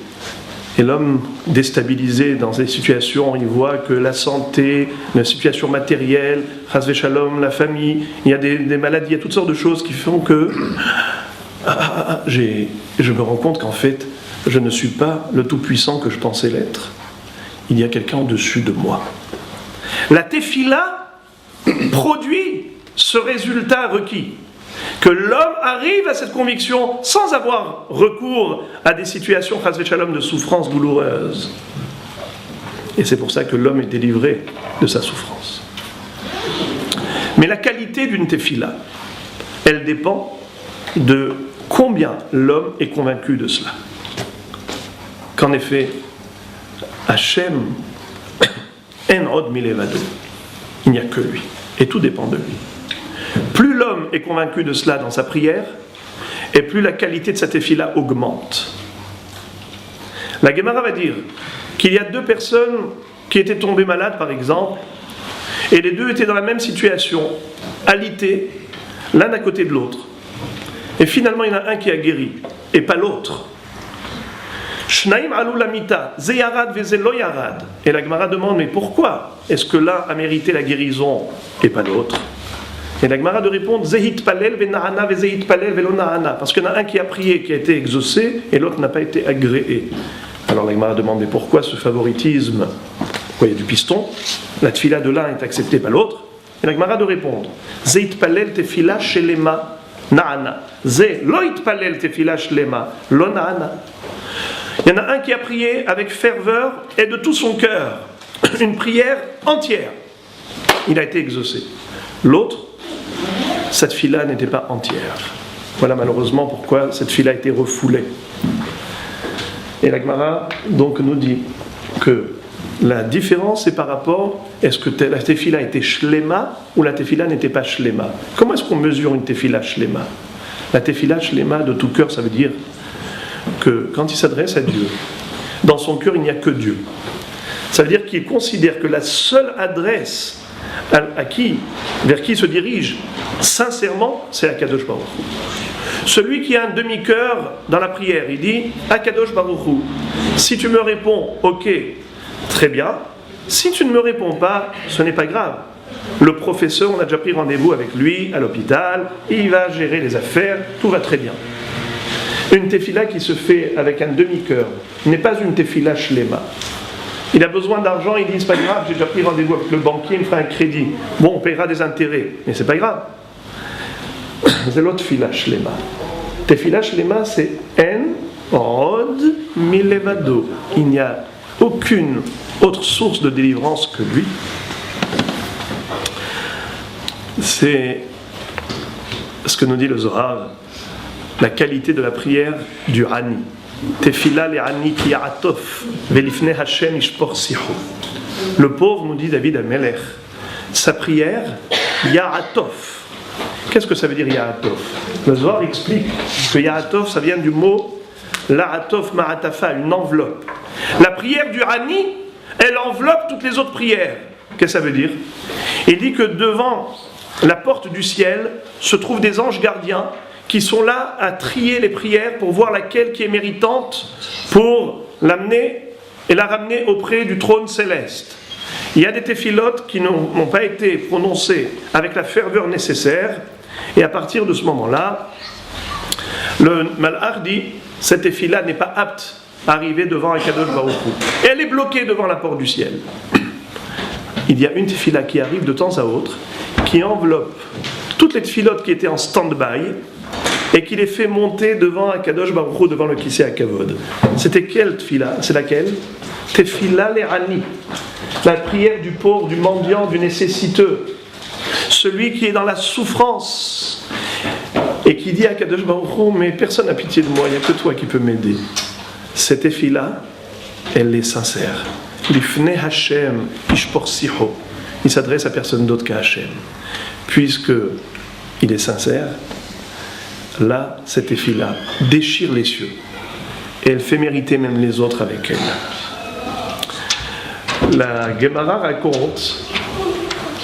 Et l'homme déstabilisé dans ces situations, il voit que la santé, la situation matérielle, Chas v'Shalom, la famille, il y a des maladies, il y a toutes sortes de choses qui font que je me rends compte qu'en fait, je ne suis pas le tout-puissant que je pensais l'être. Il y a quelqu'un au-dessus de moi. La Tefila produit ce résultat requis. Que l'homme arrive à cette conviction sans avoir recours à des situations, chas v'shalom, de souffrance douloureuse. Et c'est pour ça que l'homme est délivré de sa souffrance. Mais la qualité d'une tefila, elle dépend de combien l'homme est convaincu de cela. Qu'en effet, Hachem, en od milevado, il n'y a que lui. Et tout dépend de lui. Plus l'homme est convaincu de cela dans sa prière, et plus la qualité de sa tefila augmente. La Gemara va dire qu'il y a deux personnes qui étaient tombées malades, par exemple, et les deux étaient dans la même situation, alités, l'un à côté de l'autre. Et finalement, il y en a un qui a guéri, et pas l'autre. Shnaim alou lamita, ze yarad ve ze lo yarad. Et la Gemara demande, mais pourquoi est-ce que l'un a mérité la guérison et pas l'autre ? Et la Gemara de répondre, zehit palel ve nahana ve zehit palel ve lo nahana. Parce qu'il y en a un qui a prié, qui a été exaucé, et l'autre n'a pas été agréé. Alors la Gemara demande, mais pourquoi ce favoritisme ? Pourquoi il y a du piston ? La tefila de l'un est acceptée par l'autre. Et la Gemara de répondre, zehit palel tefila shelema nahana. Ze loit palel tefila shelema lo nahana. Il y en a un qui a prié avec ferveur et de tout son cœur, une prière entière. Il a été exaucé. L'autre, cette fila n'était pas entière. Voilà malheureusement pourquoi cette fila a été refoulée. Et la Gemara donc nous dit que la différence est par rapport, est-ce que la tefila était shlema ou la tefila n'était pas shlema. Comment est-ce qu'on mesure une tefila shlema ? La tefila shlema de tout cœur, ça veut dire que quand il s'adresse à Dieu, dans son cœur il n'y a que Dieu. Ça veut dire qu'il considère que la seule adresse vers qui il se dirige sincèrement, c'est Akadosh Baruch Hu. Celui qui a un demi-cœur dans la prière, il dit Akadosh Baruch Hu, si tu me réponds, ok, très bien. Si tu ne me réponds pas, ce n'est pas grave. Le professeur, on a déjà pris rendez-vous avec lui à l'hôpital, il va gérer les affaires, tout va très bien. Une tefila qui se fait avec un demi-cœur n'est pas une tefila shlema. Il a besoin d'argent, il dit c'est pas grave, j'ai déjà pris rendez-vous avec le banquier, il me fera un crédit. Bon, on paiera des intérêts, mais c'est pas grave. C'est l'autre tefila shlema. Tefila shlema, c'est en od milevado. Il n'y a aucune autre source de délivrance que lui. C'est ce que nous dit le Zohar, la qualité de la prière du Ani. Tefila le Ani ki ya'atof velifne Hashem ishpor sihu. Le pauvre, nous dit David Amelech, sa prière, ya'atof. Qu'est-ce que ça veut dire ya'atof? Le Zohar explique que ya'atof, ça vient du mot la'atof ma'atafa, une enveloppe. La prière du Ani, elle enveloppe toutes les autres prières. Qu'est-ce que ça veut dire? Il dit que devant la porte du ciel se trouvent des anges gardiens qui sont là à trier les prières pour voir laquelle qui est méritante pour l'amener et la ramener auprès du trône céleste. Il y a des téphilotes qui n'ont pas été prononcées avec la ferveur nécessaire, et à partir de ce moment-là, le Malach dit cette téphila n'est pas apte à arriver devant un Kadosh Baruch Hu. Et elle est bloquée devant la porte du ciel. Il y a une téphila qui arrive de temps à autre, qui enveloppe toutes les téphilotes qui étaient en stand-by et qui les fait monter devant Akadosh Baruch Hu, devant le Kisei HaKavod. C'était quelle tefila? C'est laquelle? Tefila le'ani, la prière du pauvre, du mendiant, du nécessiteux, celui qui est dans la souffrance et qui dit à Akadosh Baruch Hu, mais personne n'a pitié de moi, il n'y a que toi qui peux m'aider. Cette tefila, elle est sincère. Lifne Hashem ishpor sihu. Il s'adresse à personne d'autre qu'à Hashem. Puisque il est sincère, là, cette tefila déchire les cieux. Et elle fait mériter même les autres avec elle. La Gemara raconte,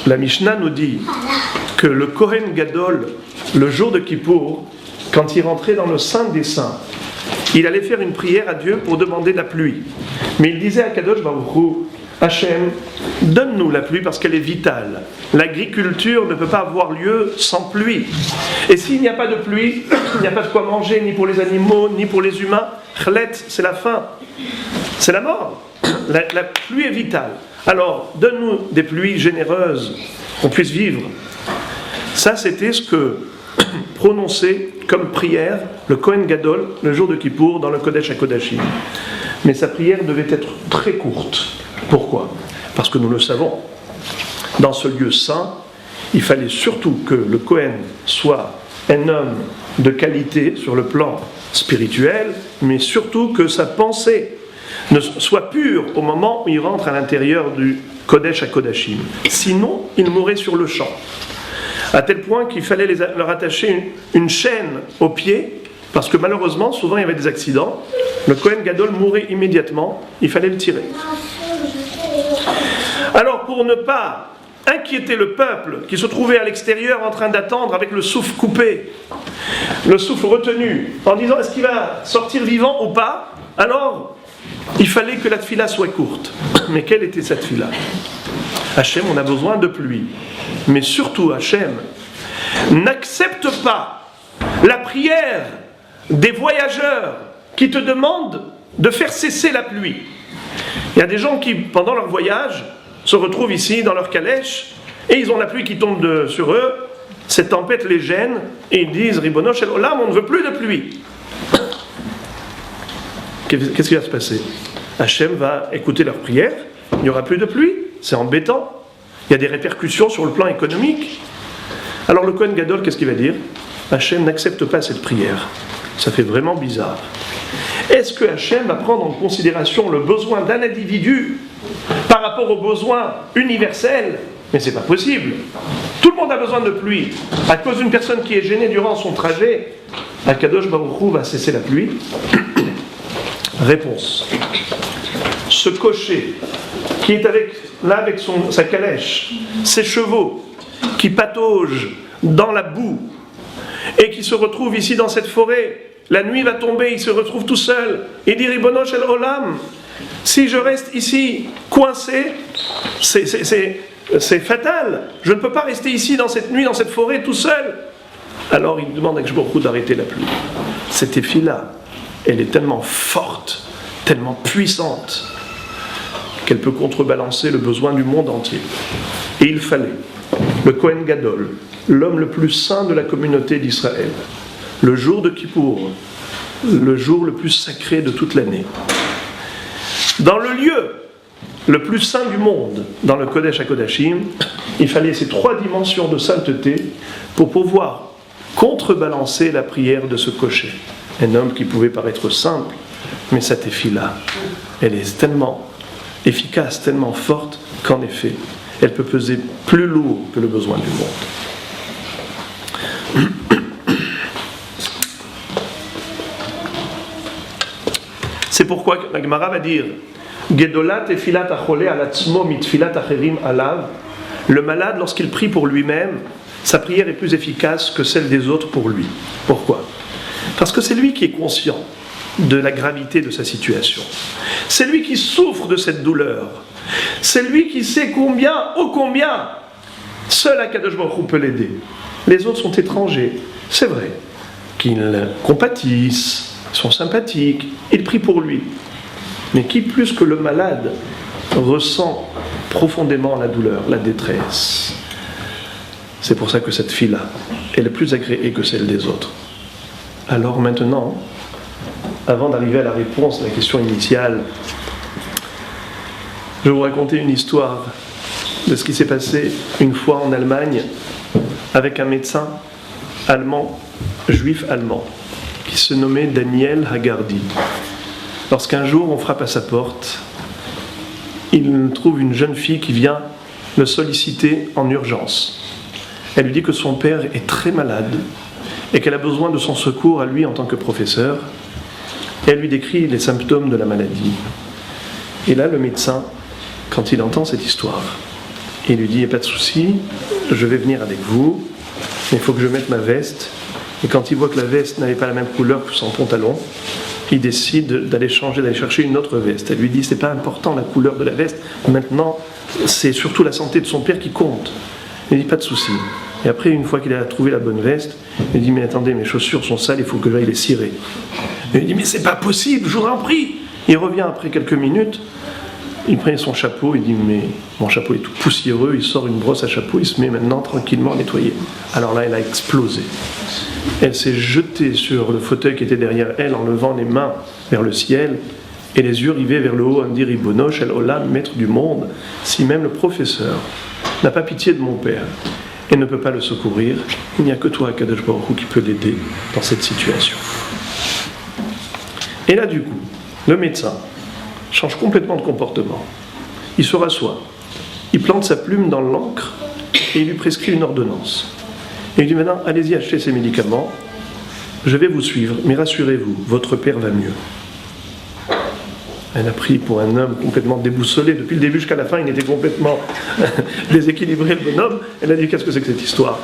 la Mishnah nous dit que le Kohen Gadol, le jour de Kippour, quand il rentrait dans le Saint des Saints, il allait faire une prière à Dieu pour demander la pluie. Mais il disait à Kadosh Baruch Hu, Hachem, donne-nous la pluie parce qu'elle est vitale. L'agriculture ne peut pas avoir lieu sans pluie. Et s'il n'y a pas de pluie, il n'y a pas de quoi manger, ni pour les animaux, ni pour les humains. Chlet, c'est la faim. C'est la mort. La pluie est vitale. Alors, donne-nous des pluies généreuses, qu'on puisse vivre. Ça, c'était ce que prononçait comme prière le Kohen Gadol le jour de Kippour dans le Kodesh HaKodashim. Mais sa prière devait être très courte. Pourquoi? Parce que nous le savons, dans ce lieu saint, il fallait surtout que le Kohen soit un homme de qualité sur le plan spirituel, mais surtout que sa pensée ne soit pure au moment où il rentre à l'intérieur du Kodesh HaKodashim. Sinon, il mourrait sur le champ. À tel point qu'il fallait leur attacher une chaîne aux pieds, parce que malheureusement, souvent il y avait des accidents. Le Kohen Gadol mourait immédiatement, il fallait le tirer. Alors, pour ne pas inquiéter le peuple qui se trouvait à l'extérieur en train d'attendre avec le souffle coupé, le souffle retenu, en disant est-ce qu'il va sortir vivant ou pas, alors il fallait que la tefila soit courte. Mais quelle était cette tefila? Hachem, on a besoin de pluie. Mais surtout, Hachem, n'accepte pas la prière des voyageurs qui te demandent de faire cesser la pluie. Il y a des gens qui, pendant leur voyage, se retrouvent ici dans leur calèche et ils ont la pluie qui tombe sur eux. Cette tempête les gêne et ils disent Ribono shel olam, on ne veut plus de pluie. Qu'est-ce qui va se passer? Hachem va écouter leur prière, il n'y aura plus de pluie, c'est embêtant. Il y a des répercussions sur le plan économique. Alors le Kohen Gadol, qu'est-ce qu'il va dire? Hachem n'accepte pas cette prière. Ça fait vraiment bizarre. Est-ce que Hachem va prendre en considération le besoin d'un individu par rapport aux besoins universels? Mais c'est pas possible. Tout le monde a besoin de pluie. À cause d'une personne qui est gênée durant son trajet, Akadosh Baruch Hu va cesser la pluie. Réponse. Ce cocher qui est avec sa calèche, ses chevaux, qui pataugent dans la boue et qui se retrouve ici dans cette forêt, la nuit va tomber, il se retrouve tout seul. Il dit Ribono shel Olam, si je reste ici coincé, c'est fatal. Je ne peux pas rester ici dans cette nuit, dans cette forêt tout seul. Alors il demande à Akadosh Baruch Hu d'arrêter la pluie. Cette tefila, elle est tellement forte, tellement puissante, qu'elle peut contrebalancer le besoin du monde entier. Et il fallait le Kohen Gadol, l'homme le plus saint de la communauté d'Israël, le jour de Kippour, le jour le plus sacré de toute l'année, dans le lieu le plus saint du monde, dans le Kodesh HaKodashim, il fallait ces 3 dimensions de sainteté pour pouvoir contrebalancer la prière de ce cocher. Un homme qui pouvait paraître simple, mais cette tefila, elle est tellement efficace, tellement forte, qu'en effet, elle peut peser plus lourd que le besoin du monde. C'est pourquoi la Gemara va dire Gedolat tefilat achole alatzmo mitfilat acherim alav. Le malade, lorsqu'il prie pour lui-même, sa prière est plus efficace que celle des autres pour lui. Pourquoi ? Parce que c'est lui qui est conscient de la gravité de sa situation. C'est lui qui souffre de cette douleur. C'est lui qui sait combien, ô combien, seul Akadosh Baruch Hu peut l'aider. Les autres sont étrangers. C'est vrai qu'ils compatissent, sont sympathiques, ils prient pour lui. Mais qui plus que le malade ressent profondément la douleur, la détresse. C'est pour ça que cette fille-là, elle est plus agréée que celle des autres. Alors maintenant, avant d'arriver à la réponse à la question initiale, je vais vous raconter une histoire de ce qui s'est passé une fois en Allemagne avec un médecin allemand, juif allemand, qui se nommait Daniel Hagardi. Lorsqu'un jour on frappe à sa porte, il trouve une jeune fille qui vient le solliciter en urgence. Elle lui dit que son père est très malade et qu'elle a besoin de son secours à lui en tant que professeur. Et elle lui décrit les symptômes de la maladie. Et là, le médecin, quand il entend cette histoire, il lui dit, il n'y a pas de souci, je vais venir avec vous, mais il faut que je mette ma veste. Et quand il voit que la veste n'avait pas la même couleur que son pantalon, il décide d'aller chercher une autre veste. Elle lui dit, c'est pas important la couleur de la veste, maintenant, c'est surtout la santé de son père qui compte. Il dit, pas de souci. Et après, une fois qu'il a trouvé la bonne veste, il dit, mais attendez, mes chaussures sont sales, il faut que j'aille les cirer. Il dit, mais c'est pas possible, je vous en prie. Il revient après quelques minutes, il prend son chapeau, il dit, mais mon chapeau est tout poussiéreux, il sort une brosse à chapeau, il se met maintenant tranquillement à nettoyer. Alors là, elle a explosé. Elle s'est jetée sur le fauteuil qui était derrière elle en levant les mains vers le ciel et les yeux rivés vers le haut, en dit Ribono shel Olam, maître du monde, si même le professeur n'a pas pitié de mon père et ne peut pas le secourir, il n'y a que toi, Akadosh Baruch Hu, qui peut l'aider dans cette situation. Et là, du coup, le médecin change complètement de comportement. Il se rassoit, il plante sa plume dans l'encre et il lui prescrit une ordonnance. Et il dit maintenant, allez-y acheter ces médicaments, je vais vous suivre, mais rassurez-vous, votre père va mieux. Elle a pris pour un homme complètement déboussolé, depuis le début jusqu'à la fin, il était complètement déséquilibré, le bonhomme. Elle a dit, qu'est-ce que c'est que cette histoire ?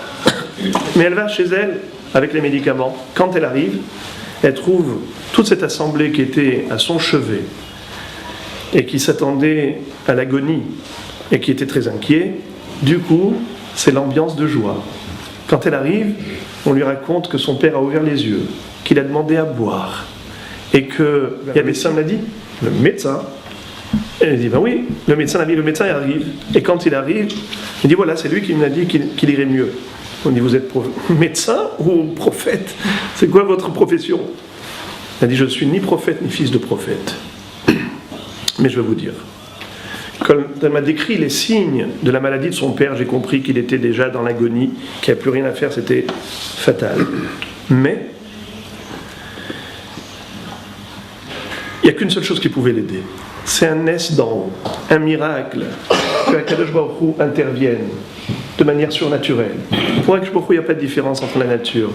Mais elle va chez elle avec les médicaments. Quand elle arrive, elle trouve toute cette assemblée qui était à son chevet et qui s'attendait à l'agonie et qui était très inquiet. Du coup, c'est l'ambiance de joie. Quand elle arrive, on lui raconte que son père a ouvert les yeux, qu'il a demandé à boire et que il y a des médecins l'a dit, le médecin. Et elle dit ben oui, le médecin l'a dit, le médecin arrive. Et quand il arrive, il dit voilà, c'est lui qui m'a dit qu'il irait mieux. On dit vous êtes médecin ou prophète ? C'est quoi votre profession ? Elle dit je ne suis ni prophète ni fils de prophète. Mais je vais vous dire. Quand elle m'a décrit les signes de la maladie de son père, j'ai compris qu'il était déjà dans l'agonie, qu'il n'y avait plus rien à faire, c'était fatal. Mais il n'y a qu'une seule chose qui pouvait l'aider. C'est un nes d'en haut, un miracle, que Akadosh Baruch Hu intervienne de manière surnaturelle. Pour Akadosh Baruch Hu, il n'y a pas de différence entre la nature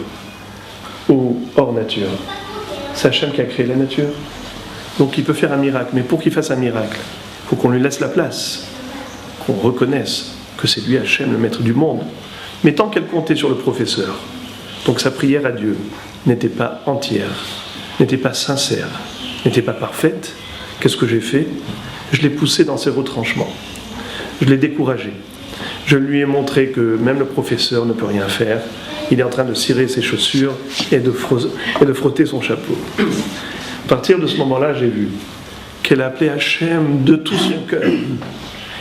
ou hors nature. C'est Hachem qui a créé la nature. Donc il peut faire un miracle, mais pour qu'il fasse un miracle, il faut qu'on lui laisse la place, qu'on reconnaisse que c'est lui Hachem, le maître du monde. Mais tant qu'elle comptait sur le professeur, donc sa prière à Dieu n'était pas entière, n'était pas sincère, n'était pas parfaite, qu'est-ce que j'ai fait? Je l'ai poussé dans ses retranchements. Je l'ai découragé. Je lui ai montré que même le professeur ne peut rien faire. Il est en train de cirer ses chaussures et de frotter son chapeau. À partir de ce moment-là, j'ai vu qu'elle appelait Hachem de tout son cœur.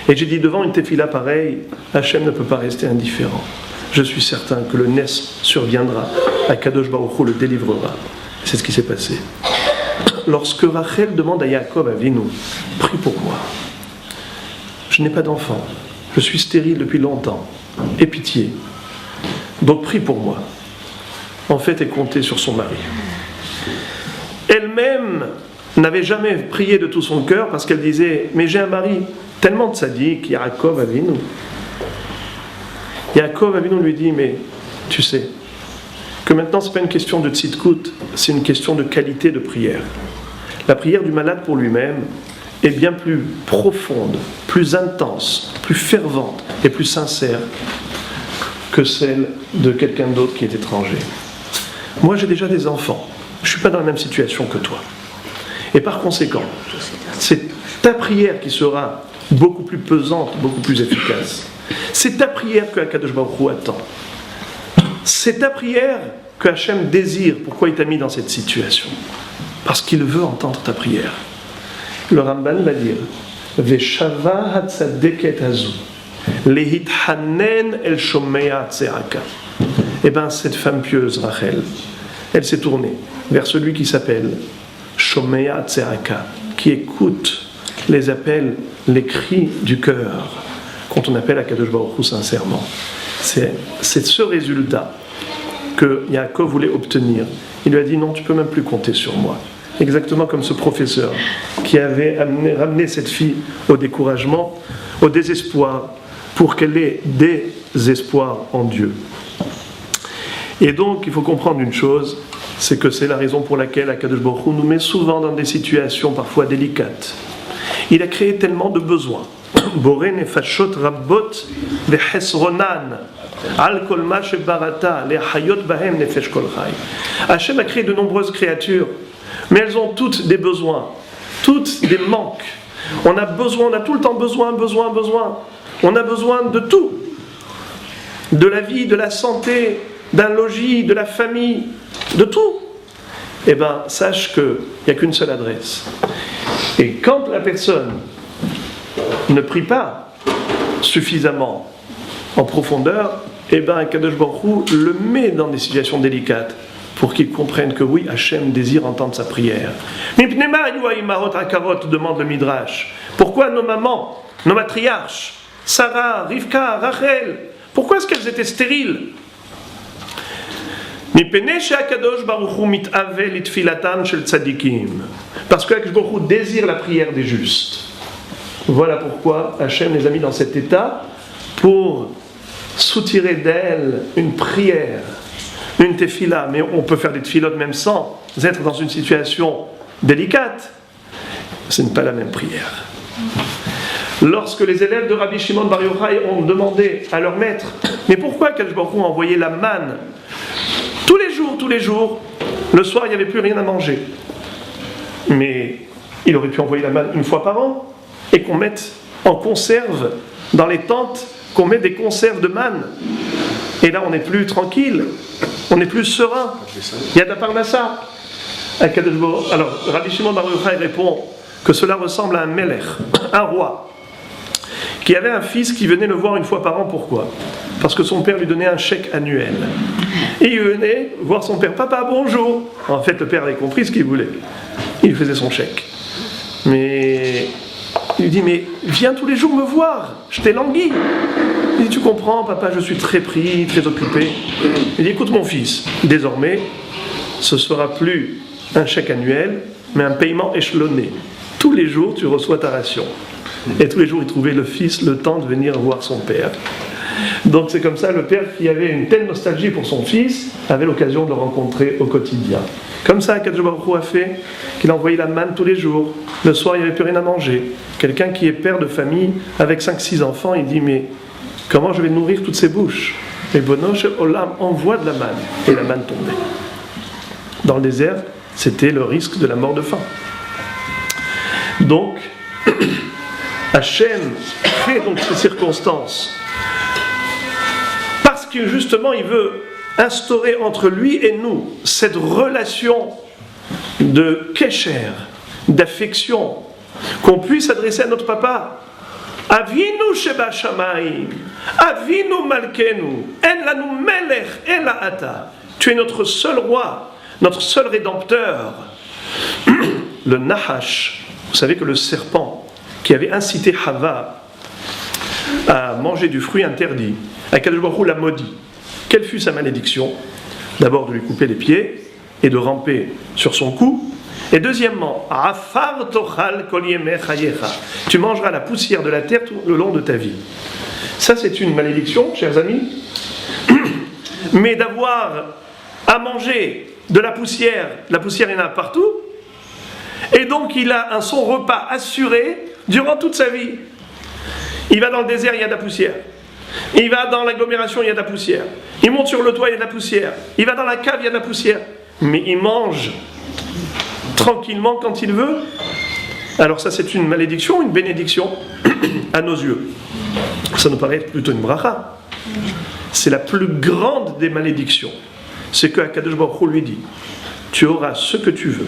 Et j'ai dit, devant une tefila pareille, Hachem ne peut pas rester indifférent. Je suis certain que le Nes surviendra, Akadosh Baruch Hu le délivrera. C'est ce qui s'est passé. Lorsque Rachel demande à Yaakov Avinu, prie pour moi. Je n'ai pas d'enfant, je suis stérile depuis longtemps, aie pitié. Donc prie pour moi. En fait, elle comptait sur son mari. Elle-même n'avait jamais prié de tout son cœur parce qu'elle disait, mais j'ai un mari tellement tzaddik, Yaakov Avinu. Yaakov Avinu lui dit, mais tu sais que maintenant ce n'est pas une question de tzidkout, c'est une question de qualité de prière. La prière du malade pour lui-même est bien plus profonde, plus intense, plus fervente et plus sincère que celle de quelqu'un d'autre qui est étranger. Moi j'ai déjà des enfants, je ne suis pas dans la même situation que toi. Et par conséquent, c'est ta prière qui sera beaucoup plus pesante, beaucoup plus efficace. C'est ta prière que Akadosh Baruch Hu attend. C'est ta prière que Hachem désire. Pourquoi il t'a mis dans cette situation? Parce qu'il veut entendre ta prière. Le Ramban va dire Veshava hatzadeket hazu lehithanen el shomea tzeaka. Eh bien, cette femme pieuse, Rachel, elle s'est tournée vers celui qui s'appelle Shomea tzeaka, qui écoute les appels, les cris du cœur, quand on appelle Akadosh Baruch Hu sincèrement. C'est ce résultat que Yaakov voulait obtenir. Il lui a dit non, tu ne peux même plus compter sur moi. Exactement comme ce professeur qui avait ramené cette fille au découragement, au désespoir, pour qu'elle ait des espoirs en Dieu. Et donc, il faut comprendre une chose, c'est que c'est la raison pour laquelle Akadosh Baruch Hu nous met souvent dans des situations parfois délicates. Il a créé tellement de besoins. Boré nefashot rabbot vechesronan al kol ma shebarata lehayot bahem nefesh kol chay. Hachem a créé de nombreuses créatures, mais elles ont toutes des besoins, toutes des manques. On a tout le temps besoin. On a besoin de tout. De la vie, de la santé, d'un logis, de la famille, de tout. Eh bien, sache qu'il n'y a qu'une seule adresse. Et quand la personne ne prie pas suffisamment en profondeur, eh bien, Kadosh Baruch Hu le met dans des situations délicates pour qu'il comprenne que oui, Hachem désire entendre sa prière. Demande le Midrash. Pourquoi nos mamans, nos matriarches, Sarah, Rivka, Rachel, pourquoi est-ce qu'elles étaient stériles? Parce que Akadosh Baruch Hu désire la prière des justes. Voilà pourquoi Hachem les a mis dans cet état pour soutirer d'elles une prière, une tefila. Mais on peut faire des tefilotes même sans être dans une situation délicate. Ce n'est pas la même prière. Lorsque les élèves de Rabbi Shimon Bar Yochai ont demandé à leur maître, mais pourquoi Akadosh Baruch Hu a envoyé la manne tous les jours, le soir il n'y avait plus rien à manger. Mais il aurait pu envoyer la manne une fois par an et qu'on mette en conserve dans les tentes, qu'on mette des conserves de manne. Et là on n'est plus tranquille, on est plus serein. Il y a de la parnassa. Alors Rabbi Shimon Bar Yochai répond que cela ressemble à un melech, un roi, qui avait un fils qui venait le voir une fois par an. Pourquoi? Parce que son père lui donnait un chèque annuel. Et il venait voir son père. Papa, bonjour. En fait, le père avait compris ce qu'il voulait. Il faisait son chèque. Mais il lui dit, mais viens tous les jours me voir. Je t'ai langui. Il dit, tu comprends, papa, je suis très pris, très occupé. Il dit, écoute mon fils, désormais, ce ne sera plus un chèque annuel, mais un paiement échelonné. Tous les jours, tu reçois ta ration. Et tous les jours, il trouvait le fils le temps de venir voir son père. Donc c'est comme ça, le père qui avait une telle nostalgie pour son fils avait l'occasion de le rencontrer au quotidien. Comme ça, Akadosh Baruch Hu a fait qu'il a envoyé la manne tous les jours. Le soir, il n'y avait plus rien à manger. Quelqu'un qui est père de famille avec 5-6 enfants, il dit, mais comment je vais nourrir toutes ces bouches? Et Bono Shel Olam envoie de la manne. Et la manne tombait. Dans le désert, c'était le risque de la mort de faim. Donc, Hachem crée donc ces circonstances parce que justement il veut instaurer entre lui et nous cette relation de kesher, d'affection, qu'on puisse adresser à notre papa. Avinu sheba shamayim, Avinu malkenu, en lanu melech ela ata. Tu es notre seul roi, notre seul rédempteur. Le Nahash, vous savez que le serpent qui avait incité Hava à manger du fruit interdit, Akadosh Baruch Hu l'a maudit. Quelle fut sa malédiction? D'abord de lui couper les pieds et de ramper sur son cou. Et deuxièmement, Afar tochal kol yemei chayecha. Tu mangeras la poussière de la terre tout le long de ta vie. Ça, c'est une malédiction, chers amis. Mais d'avoir à manger de la poussière il y en a partout. Et donc, il a son repas assuré durant toute sa vie. Il va dans le désert, il y a de la poussière. Il va dans l'agglomération, il y a de la poussière. Il monte sur le toit, il y a de la poussière. Il va dans la cave, il y a de la poussière. Mais il mange tranquillement quand il veut. Alors ça, c'est une malédiction, une bénédiction à nos yeux. Ça nous paraît plutôt une bracha. C'est la plus grande des malédictions. C'est que Akadosh Baruch Hu lui dit, tu auras ce que tu veux,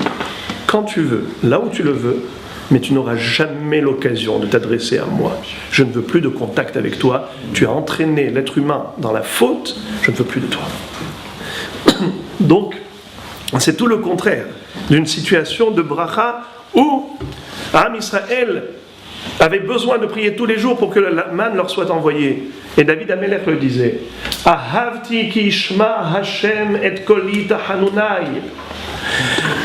quand tu veux, là où tu le veux, mais tu n'auras jamais l'occasion de t'adresser à moi. Je ne veux plus de contact avec toi. Tu as entraîné l'être humain dans la faute. Je ne veux plus de toi. Donc, c'est tout le contraire d'une situation de bracha où Am Israël avait besoin de prier tous les jours pour que la manne leur soit envoyée. Et David Amelech le disait, Ahavti ki ishma Hashem et koli tahanunai.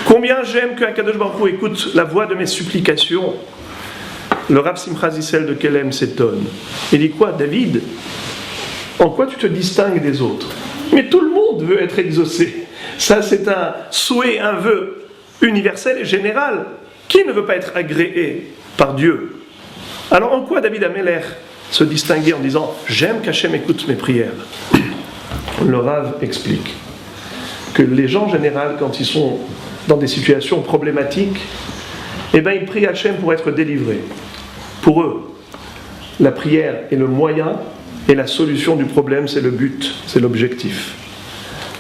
Combien j'aime que Akadosh Baruch Hu écoute la voix de mes supplications. Le Rav Simcha Zissel de Kelem s'étonne. Il dit quoi, David? En quoi tu te distingues des autres? Mais tout le monde veut être exaucé. Ça, c'est un souhait, un vœu universel et général. Qui ne veut pas être agréé par Dieu? Alors en quoi David Amelech se distinguait en disant « J'aime qu'Hachem écoute mes prières » Le Rav explique que les gens en général, quand ils sont dans des situations problématiques, eh bien ils prient Hachem pour être délivrés. Pour eux, la prière est le moyen et la solution du problème, c'est le but, c'est l'objectif.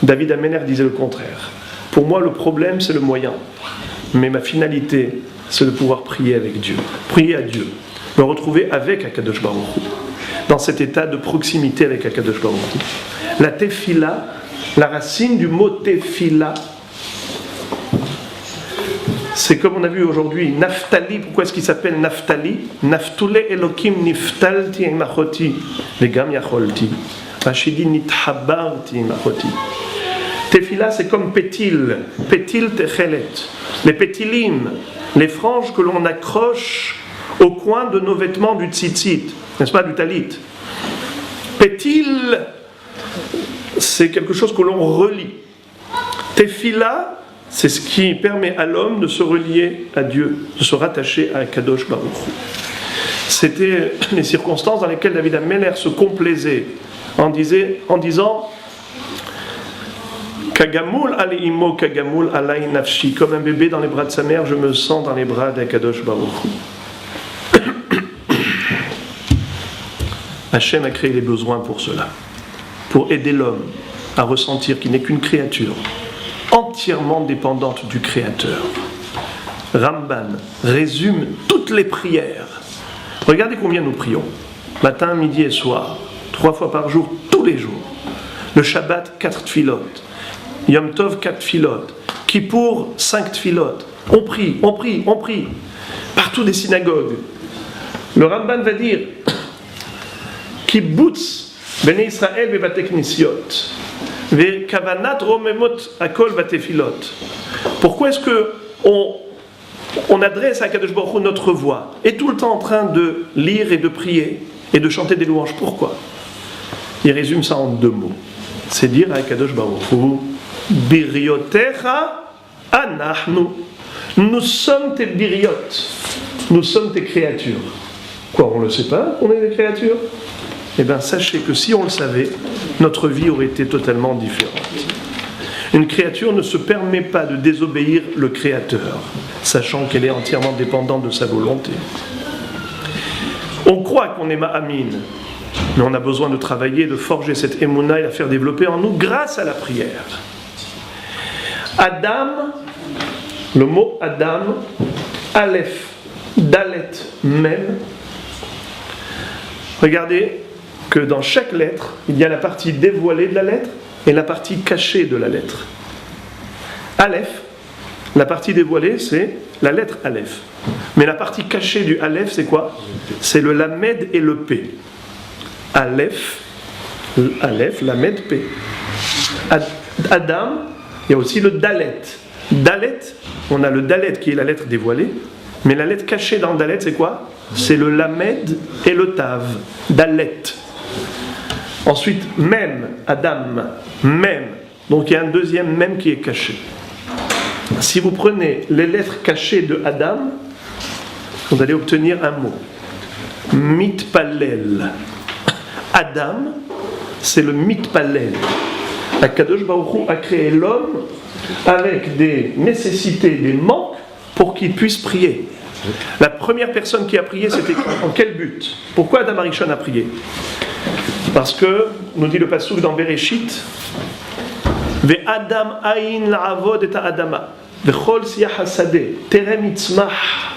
David Amelech disait le contraire. Pour moi, le problème, c'est le moyen. Mais ma finalité, c'est de pouvoir prier avec Dieu. Prier à Dieu. Me retrouver avec Akadosh Baruch Hu. Dans cet état de proximité avec Akadosh Baruch Hu. La tefila, la racine du mot tefila, c'est comme on a vu aujourd'hui, Naftali. Pourquoi est-ce qu'il s'appelle Naftali? Naftule Elokim niftalti imachoti, vegam yacholti. Rachidi nithabarti imachoti. Tefila, c'est comme pétil, pétil techelet. Les pétilim, les franges que l'on accroche au coin de nos vêtements du tzitzit, n'est-ce pas, du talit. Pétil, c'est quelque chose que l'on relie. Tefila, c'est ce qui permet à l'homme de se relier à Dieu, de se rattacher à Kadosh Baruch Hu. C'était les circonstances dans lesquelles David Amelech se complaisait en disant Kagamul aleimo, kagamul alay nafshi. Comme un bébé dans les bras de sa mère, je me sens dans les bras d'Akadosh Baruch Hu. Hachem a créé les besoins pour cela, pour aider l'homme à ressentir qu'il n'est qu'une créature entièrement dépendante du Créateur. Ramban résume toutes les prières. Regardez combien nous prions. Matin, midi et soir. 3 fois par jour, tous les jours. Le Shabbat, 4 tfilot. Yom Tov, 4 tfilot. Kippour, 5 tfilot. On prie, on prie, on prie. Partout des synagogues. Le Ramban va dire Kibbutz Bnei Israël bebatek nisiot. Kavanat romemot akol batefilot. Pourquoi est-ce que on adresse à Kadosh Baruch Hu notre voix et tout le temps en train de lire et de prier et de chanter des louanges? Pourquoi? il résume ça en 2 mots. C'est dire à Kadosh Baruch Hu, Biriotecha anachnu. Nous sommes tes biriot, nous sommes tes créatures. Quoi, on ne le sait pas qu'on est des créatures? Eh bien, sachez que si on le savait, notre vie aurait été totalement différente. Une créature ne se permet pas de désobéir le Créateur, sachant qu'elle est entièrement dépendante de sa volonté. On croit qu'on est Ma'amin, mais on a besoin de travailler, de forger cette émouna et la faire développer en nous grâce à la prière. Adam, le mot Adam, Aleph, Dalet, Mem. Regardez que dans chaque lettre, il y a la partie dévoilée de la lettre et la partie cachée de la lettre. Aleph, la partie dévoilée, c'est la lettre Aleph. Mais la partie cachée du Aleph, c'est quoi? C'est le Lamed et le P. Aleph, Lamed, P. Adam, il y a aussi le Dalet. Dalet, on a le Dalet qui est la lettre dévoilée, mais la lettre cachée dans Dalet, c'est quoi? C'est le Lamed et le Tav. Dalet. Ensuite, Mem, Adam, Mem. Donc il y a un deuxième Mem qui est caché. Si vous prenez les lettres cachées de Adam, vous allez obtenir un mot. Mitpalel. Adam, c'est le Mitpalel. Akadosh Baruch Hu a créé l'homme avec des nécessités, des manques pour qu'il puisse prier. La première personne qui a prié, c'était en quel but? Pourquoi Adam Arishon a prié? Parce que, nous dit le passouk dans Bereshit, Ve Adam ayin la'avod et ha'adama, vechol siyach hasadeh, terem itzmach,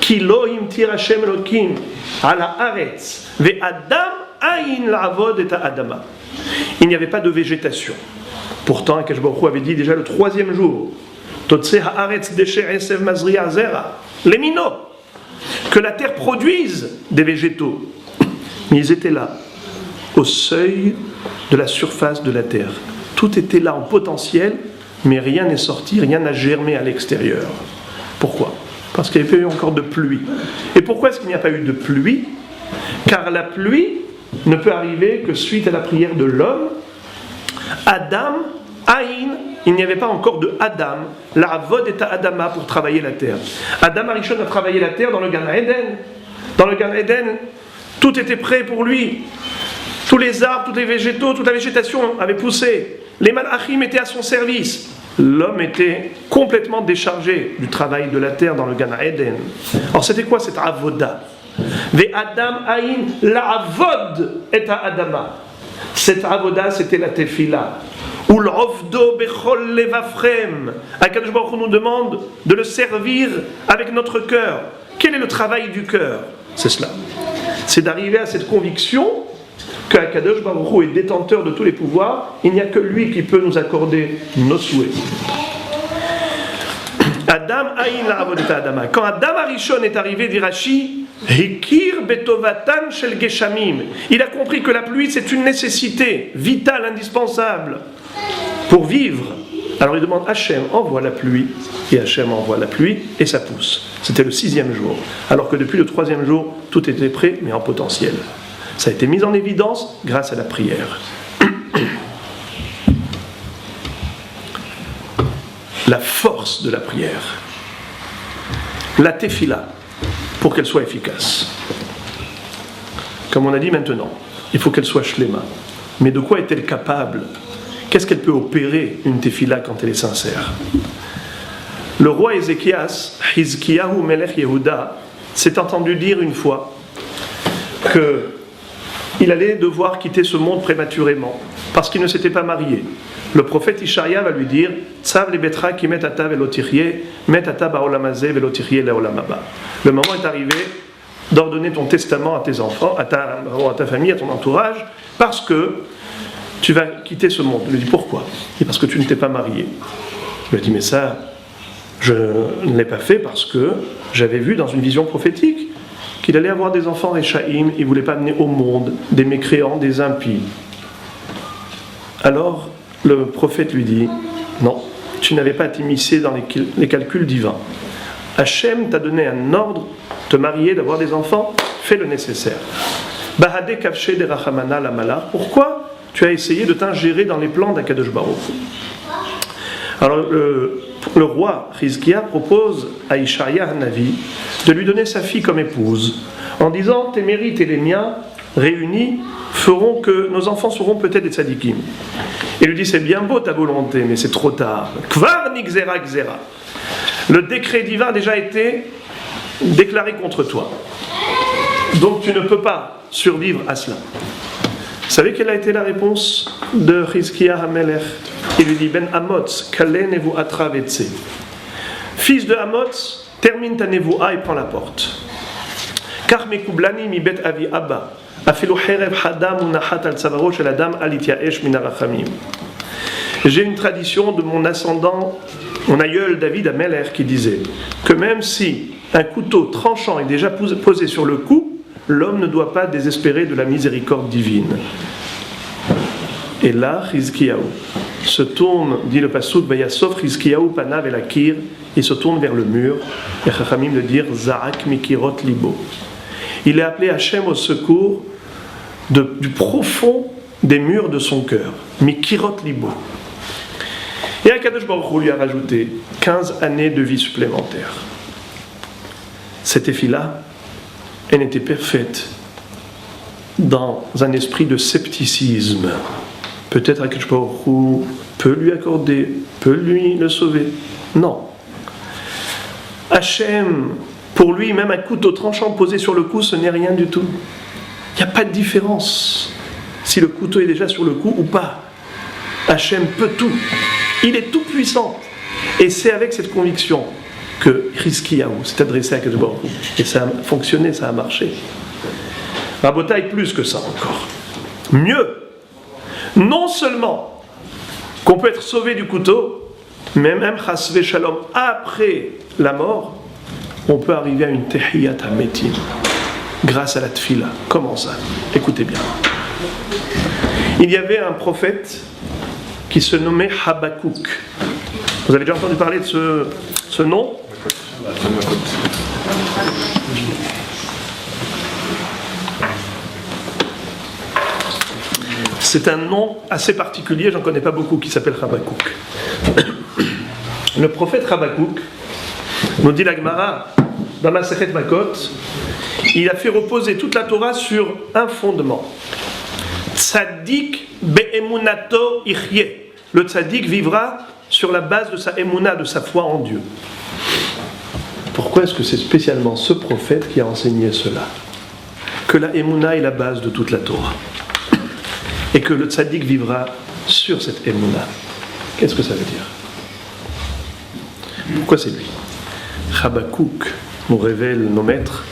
ki lo imtir Hashem Elokim, ala haaretz, ve Adam ayin la'avod et ha'adama. Il n'y avait pas de végétation. Pourtant, Akadosh Baruch Hu avait dit déjà le 3e jour, Totse haaretz desher esev mazriya zera, lemino, que la terre produise des végétaux. Mais ils étaient là, au seuil de la surface de la terre. Tout était là en potentiel, mais rien n'est sorti, rien n'a germé à l'extérieur. Pourquoi? Parce qu'il n'y avait pas eu encore de pluie. Et pourquoi est-ce qu'il n'y a pas eu de pluie? Car la pluie ne peut arriver que suite à la prière de l'homme. Adam, Aïn, il n'y avait pas encore de Adam, la Avod et Adama pour travailler la terre. Adam Arishon a travaillé la terre dans le Gan Eden. Dans le Gan Eden, tout était prêt pour lui. Tous les arbres, tous les végétaux, toute la végétation avait poussé. Les malachim étaient à son service. L'homme était complètement déchargé du travail de la terre dans le Gan Eden. Alors c'était quoi cette avoda? Ve Adam aïn la avod et adama. Cette avoda, c'était la tefila. Ou l'ovdo bechol levafrem. Akadosh Baruch Hu nous demande de le servir avec notre cœur. Quel est le travail du cœur? C'est cela. C'est d'arriver à cette conviction que Akadosh Baruch Hu est détenteur de tous les pouvoirs, il n'y a que lui qui peut nous accorder nos souhaits. Adam aïn la avodeta adama. Quand Adam Arishon est arrivé, dit Rashi, Hikir betovatan shel geshamim. Il a compris que la pluie c'est une nécessité vitale, indispensable pour vivre. Alors il demande Hachem, envoie la pluie, et Hachem envoie la pluie, et ça pousse. C'était le 6e jour. Alors que depuis le 3e jour, tout était prêt, mais en potentiel. Ça a été mis en évidence grâce à la prière. La force de la prière. La tefila, pour qu'elle soit efficace. Comme on a dit maintenant, il faut qu'elle soit shlema. Mais de quoi est-elle capable? Qu'est-ce qu'elle peut opérer, une tefila, quand elle est sincère? Le roi Ézéchias, Hizkiyahu Melech Yehuda, s'est entendu dire une fois que il allait devoir quitter ce monde prématurément parce qu'il ne s'était pas marié. Le prophète Ishaïa va lui dire Tsav le betra ki met ata velo tichye, met ata ba'olam hazeh velo tichye le'olam haba. Le moment est arrivé d'ordonner ton testament à tes enfants, à ta famille, à ton entourage, parce que tu vas quitter ce monde. Il lui dit pourquoi? Il dit parce que tu ne t'es pas marié. Il lui dit mais ça, je ne l'ai pas fait parce que j'avais vu dans une vision prophétique qu'il allait avoir des enfants réchaïm, il ne voulait pas amener au monde des mécréants, des impies. Alors, le prophète lui dit, non, tu n'avais pas à t'immiscer dans les calculs divins. Hachem t'a donné un ordre, te marier, d'avoir des enfants, fais le nécessaire. Bahade kavshe de rachamana la mala. Pourquoi tu as essayé de t'ingérer dans les plans d'Akadosh Baruch? Alors le roi Chizkia propose à Ishaïa Hanavi de lui donner sa fille comme épouse, en disant tes mérites et les miens réunis feront que nos enfants seront peut-être des tzadikim. Il lui dit c'est bien beau ta volonté, mais c'est trop tard. Kvar nigzera gzera. Le décret divin a déjà été déclaré contre toi. Donc tu ne peux pas survivre à cela. Vous savez quelle a été la réponse de Chizkia Hamelech? Il lui dit Ben Amotz, kale nevu atra vetse. Fils de Amotz, termine ta nevoa et prends la porte. Car mekublani mi bet avi abba. Afilu herev hadam unachat al tzavaro shel adam al ityaesh min harachamim. J'ai une tradition de mon ascendant, mon aïeul David Amelech, qui disait que même si un couteau tranchant est déjà posé sur le cou, l'homme ne doit pas désespérer de la miséricorde divine. Et là, Chizkiyahu se tourne, dit le pasuk, Vayasof Chizkiyahu panav el akir, il se tourne vers le mur, et Chachamim le dire, Zaak mikirot libo. Il est appelé Hachem au secours du profond des murs de son cœur, mikirot libo. Et Akadosh Baruch Hu lui a rajouté 15 années de vie supplémentaires. Cette fille-là, elle était parfaite dans un esprit de scepticisme. Peut-être Akadosh Baruch Hu peut lui accorder, peut lui le sauver. Non. Hachem, pour lui, même un couteau tranchant posé sur le cou, ce n'est rien du tout. Il n'y a pas de différence si le couteau est déjà sur le cou ou pas. Hachem peut tout. Il est tout puissant. Et c'est avec cette conviction que Chizkiyahu s'est adressé à Akadosh Baruch Hu. Et ça a fonctionné, ça a marché. Rabotaï, plus que ça encore. Mieux. Non seulement qu'on peut être sauvé du couteau, mais même chasvé shalom, après la mort, on peut arriver à une tehiyat hametim grâce à la tfila. Comment ça? Écoutez bien. Il y avait un prophète qui se nommait Habakouk. Vous avez déjà entendu parler de ce nom? C'est un nom assez particulier, j'en connais pas beaucoup, qui s'appelle Habakouk. Le prophète Habakouk, nous dit la Gemara, dans Masechet Makot, il a fait reposer toute la Torah sur un fondement. Tzadik be'emunato ichye. Le tzadik vivra sur la base de sa emuna, de sa foi en Dieu. Pourquoi est-ce que c'est spécialement ce prophète qui a enseigné cela? Que la emuna est la base de toute la Torah. Et que le tzaddik vivra sur cette emuna. Qu'est-ce que ça veut dire? Pourquoi c'est lui? Habakouk, nous révèle nos maîtres,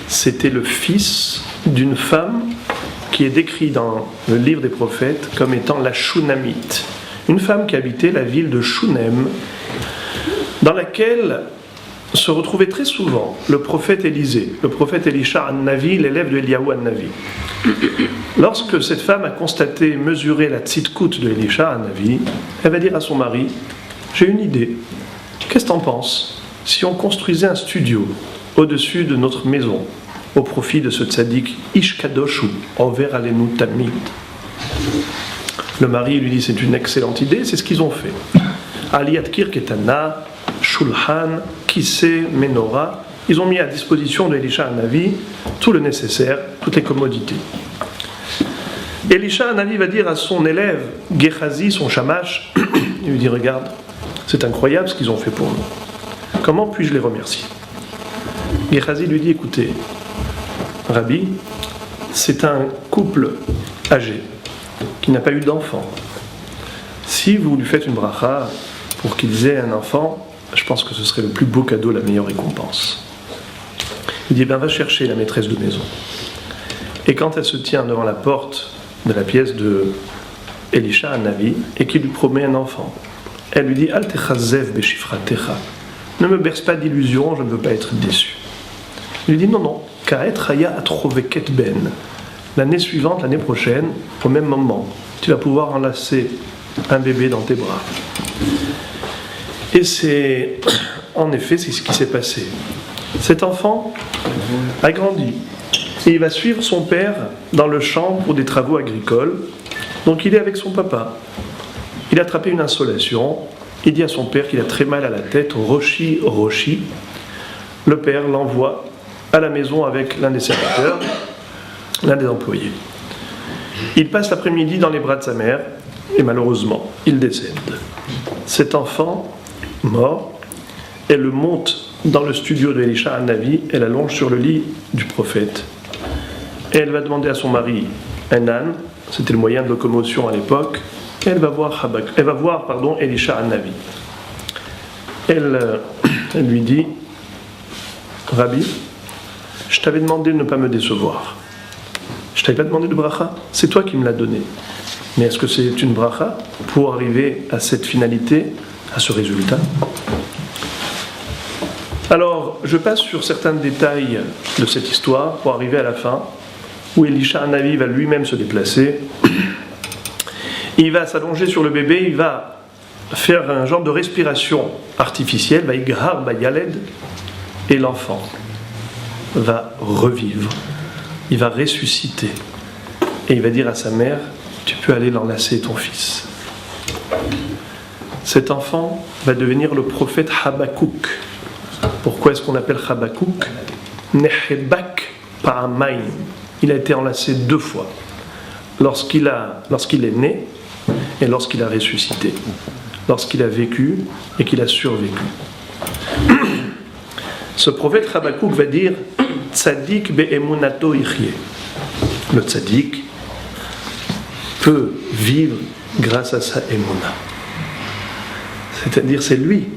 c'était le fils d'une femme qui est décrite dans le livre des prophètes comme étant la Shunamite. Une femme qui habitait la ville de Shunem, dans laquelle se retrouvait très souvent le prophète Élisée, le prophète Elisha An-Navi, l'élève de Eliyahu An-Navi. Lorsque cette femme a constaté, mesuré la tzidkout de Elisha An-Navi, elle va dire à son mari, j'ai une idée, qu'est-ce que t'en penses si on construisait un studio au-dessus de notre maison, au profit de ce tzaddik Ish Kadoshu, Over Alenu Tamid? Le mari lui dit, c'est une excellente idée, c'est ce qu'ils ont fait. Aliyat Kirketana, Shulhan, Kissé, Menorah, ils ont mis à disposition de Elisha Hanavi tout le nécessaire, toutes les commodités. Elisha Hanavi va dire à son élève, Gehazi, son shamash, il lui dit, regarde, c'est incroyable ce qu'ils ont fait pour nous. Comment puis-je les remercier? Gehazi lui dit, écoutez, Rabbi, c'est un couple âgé qui n'a pas eu d'enfant. Si vous lui faites une bracha pour qu'ils aient un enfant, je pense que ce serait le plus beau cadeau, la meilleure récompense. Il dit, va chercher la maîtresse de maison. Et quand elle se tient devant la porte de la pièce de Elisha Hanavi et qu'il lui promet un enfant, elle lui dit, Al techazev beshifratecha. Ne me berce pas d'illusions, je ne veux pas être déçu. Il lui dit, non, ka'et raya atroveket ben. L'année suivante, l'année prochaine, au même moment, tu vas pouvoir enlacer un bébé dans tes bras. Et c'est, en effet, c'est ce qui s'est passé. Cet enfant a grandi. Et il va suivre son père dans le champ pour des travaux agricoles. Donc il est avec son papa. Il a attrapé une insolation. Il dit à son père qu'il a très mal à la tête. Roshi, Roshi. Le père l'envoie à la maison avec l'un des serviteurs, l'un des employés. Il passe l'après-midi dans les bras de sa mère et malheureusement, il décède. Cet enfant, mort, elle le monte dans le studio de Elisha Hanavi, elle allonge sur le lit du prophète. Et elle va demander à son mari un âne, c'était le moyen de locomotion à l'époque, et elle va voir Elisha Hanavi. Elle lui dit, Rabbi, je t'avais demandé de ne pas me décevoir. Je t'avais pas demandé de bracha, c'est toi qui me l'as donné. Mais est-ce que c'est une bracha pour arriver à cette finalité, à ce résultat? Alors, je passe sur certains détails de cette histoire pour arriver à la fin, où Elisha Hanavi va lui-même se déplacer. Il va s'allonger sur le bébé, il va faire un genre de respiration artificielle, va yighar bayaled, et l'enfant va revivre, il va ressusciter, et il va dire à sa mère, tu peux aller l'enlacer ton fils. Cet enfant va devenir le prophète Habakouk. Pourquoi est-ce qu'on l'appelle Habakouk? Nehebak pa'amayim. Il a été enlacé 2 fois. Lorsqu'il est né et lorsqu'il a ressuscité. Lorsqu'il a vécu et qu'il a survécu. Ce prophète Habakouk va dire Tzadik be'emunato ichye. Le tzadik peut vivre grâce à sa émouna. C'est-à-dire, c'est lui,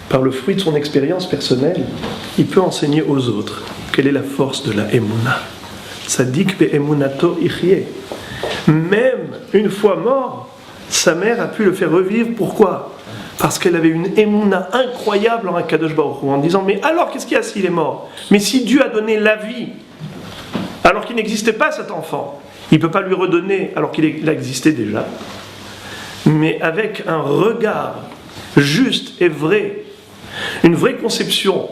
par le fruit de son expérience personnelle, il peut enseigner aux autres quelle est la force de la émouna. Tzadik be'emunato ichye. Même une fois mort, sa mère a pu le faire revivre. Pourquoi? Parce qu'elle avait une émouna incroyable en Akadosh Baruch Hu, en disant, mais alors qu'est-ce qu'il y a s'il est mort? Mais si Dieu a donné la vie, alors qu'il n'existait pas cet enfant, il ne peut pas lui redonner alors qu'il a existé déjà. Mais avec un regard juste et vrai, une vraie conception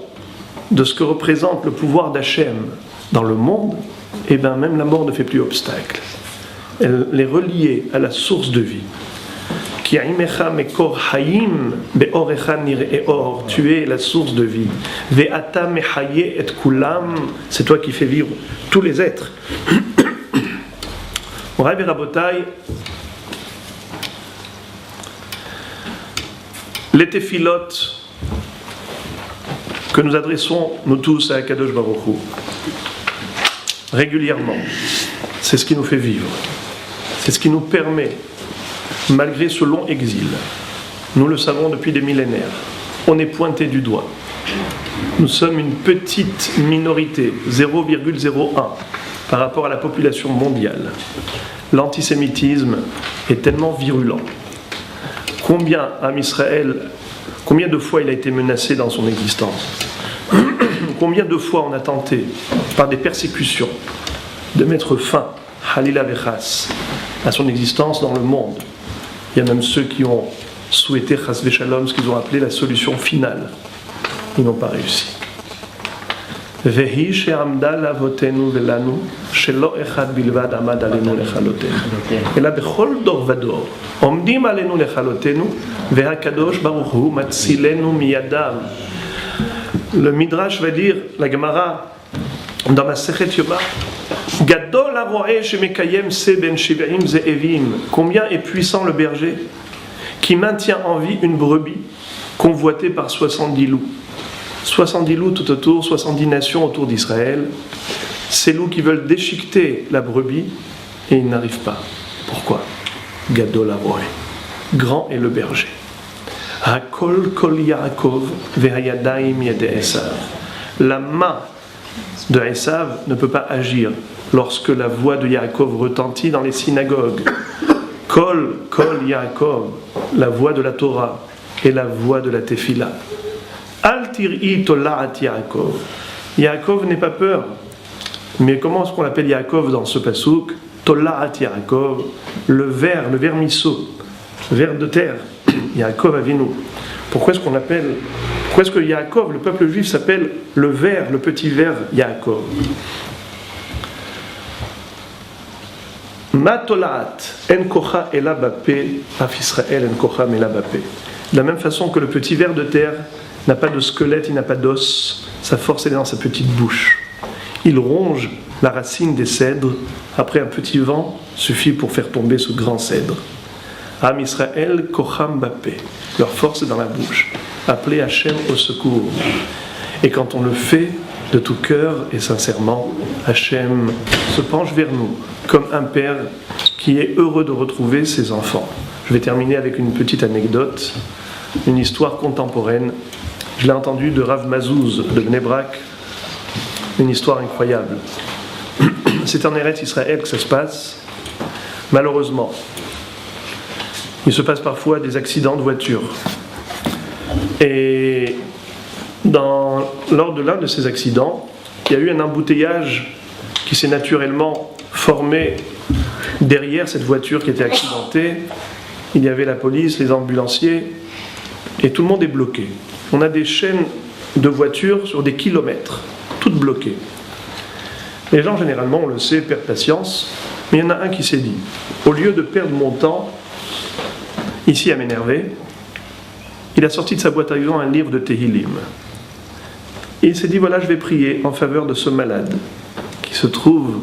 de ce que représente le pouvoir d'Hachem dans le monde, et bien même la mort ne fait plus obstacle. Elle est reliée à la source de vie. Tu es la source de vie. C'est toi qui fais vivre tous les êtres. Rabbi Rabotai, les téphilotes que nous adressons, nous tous, à Akadosh Baruch Hu, régulièrement, c'est ce qui nous fait vivre. C'est ce qui nous permet, malgré ce long exil, nous le savons depuis des millénaires, on est pointé du doigt. Nous sommes une petite minorité, 0,01 par rapport à la population mondiale. L'antisémitisme est tellement virulent. Combien de fois il a été menacé dans son existence? Combien de fois on a tenté, par des persécutions, de mettre fin, halila vechas, à son existence dans le monde? Il y a même ceux qui ont souhaité, chas vechalom, ce qu'ils ont appelé la solution finale. Ils n'ont pas réussi. Vehi she'amda lavotenu velanu shelo echad bilvad amad alenu lechalotenu ela bechol dor vador omdim alenu lechalotenu vehakadosh baruch hu matzilenu miyadav. Le Midrash va dire, la Gemara dans la Sechet Yoma, Gadol haro'eh shemekayem se ben shiv'im ze'evim. Combien est puissant le berger qui maintient en vie une brebis convoitée par 70 loups. 70 loups tout autour, 70 nations autour d'Israël. Ces loups qui veulent déchiqueter la brebis et ils n'arrivent pas. Pourquoi? Gadol haro'eh. Grand est le berger. Hakol kol Yaakov vehayadaim yade Esav. La main de Esav ne peut pas agir lorsque la voix de Yaakov retentit dans les synagogues. Kol Yaakov, la voix de la Torah et la voix de la Tefila. Al tir'i tola'at Yaakov. Yaakov n'est pas peur. Mais comment est-ce qu'on l'appelle Yaakov dans ce pasouk? Tola'at Yaakov, le vermisseau, ver de terre. Yaakov Avinu. Pourquoi est-ce que Yaakov, le peuple juif, s'appelle le ver, le petit ver Yaakov? Matolat en kocha ela bapé, af Israël en kocha mela bapé. De la même façon que le petit ver de terre n'a pas de squelette, il n'a pas d'os, sa force est dans sa petite bouche. Il ronge la racine des cèdres, après un petit vent suffit pour faire tomber ce grand cèdre. Am Israël kocham bapé, leur force est dans la bouche, appeler Hachem au secours. Et quand on le fait de tout cœur et sincèrement, Hachem se penche vers nous, comme un père qui est heureux de retrouver ses enfants. Je vais terminer avec une petite anecdote, une histoire contemporaine. Je l'ai entendue de Rav Mazouz de Bnei Brak, une histoire incroyable. C'est en Eretz Israël que ça se passe. Malheureusement, il se passe parfois des accidents de voiture. Et lors de l'un de ces accidents, il y a eu un embouteillage qui s'est naturellement formé derrière cette voiture qui était accidentée. Il y avait la police, les ambulanciers, et tout le monde est bloqué. On a des chaînes de voitures sur des kilomètres, toutes bloquées. Les gens, généralement, on le sait, perdent patience, mais il y en a un qui s'est dit, au lieu de perdre mon temps, ici à m'énerver, il a sorti de sa boîte à gants un livre de Tehillim. Et il s'est dit, voilà, je vais prier en faveur de ce malade, qui se trouve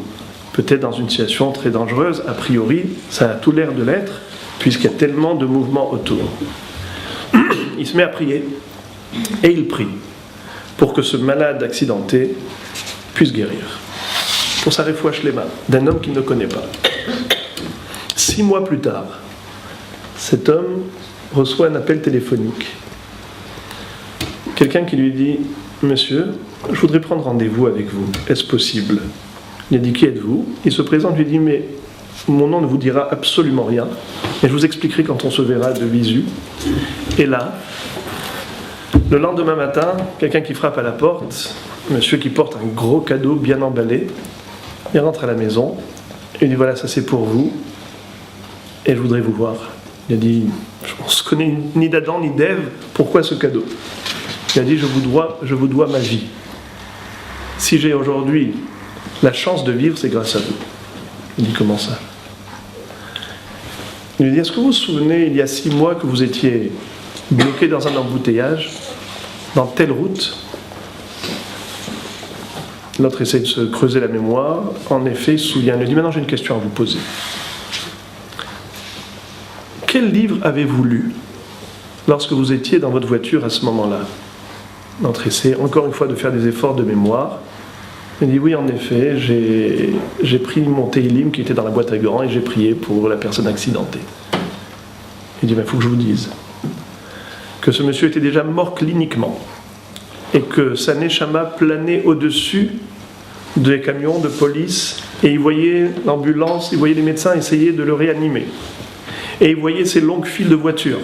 peut-être dans une situation très dangereuse, a priori, ça a tout l'air de l'être, puisqu'il y a tellement de mouvements autour. Il se met à prier, et il prie, pour que ce malade accidenté puisse guérir. Pour sa réfoua shlema, d'un homme qu'il ne connaît pas. 6 mois plus tard, cet homme reçoit un appel téléphonique. Quelqu'un qui lui dit « Monsieur, je voudrais prendre rendez-vous avec vous. Est-ce possible ?» Il a dit « Qui êtes-vous » Il se présente, lui dit « Mais mon nom ne vous dira absolument rien. Et je vous expliquerai quand on se verra de visu. » Et là, le lendemain matin, quelqu'un qui frappe à la porte, monsieur qui porte un gros cadeau bien emballé, il rentre à la maison et il dit « Voilà, ça c'est pour vous. Et je voudrais vous voir. » Il a dit « On ne se connaît ni d'Adam ni d'Ève, pourquoi ce cadeau ?» Il a dit « Je vous dois ma vie. Si j'ai aujourd'hui la chance de vivre, c'est grâce à vous. » Il dit « Comment ça ?» Il lui dit « Est-ce que vous vous souvenez, il y a 6 mois que vous étiez bloqué dans un embouteillage, dans telle route ?» L'autre essaie de se creuser la mémoire. En effet, il se souvient. Il lui dit « Maintenant, j'ai une question à vous poser. Quel livre avez-vous lu lorsque vous étiez dans votre voiture à ce moment-là » L'autre essaie, encore une fois, de faire des efforts de mémoire. Il dit « Oui, en effet, j'ai pris mon Tehillim qui était dans la boîte à gants et j'ai prié pour la personne accidentée. » Il dit « Il faut que je vous dise que ce monsieur était déjà mort cliniquement et que sa neshama planait au-dessus des camions de police et il voyait l'ambulance, il voyait les médecins essayer de le réanimer. Et il voyait ces longues files de voitures.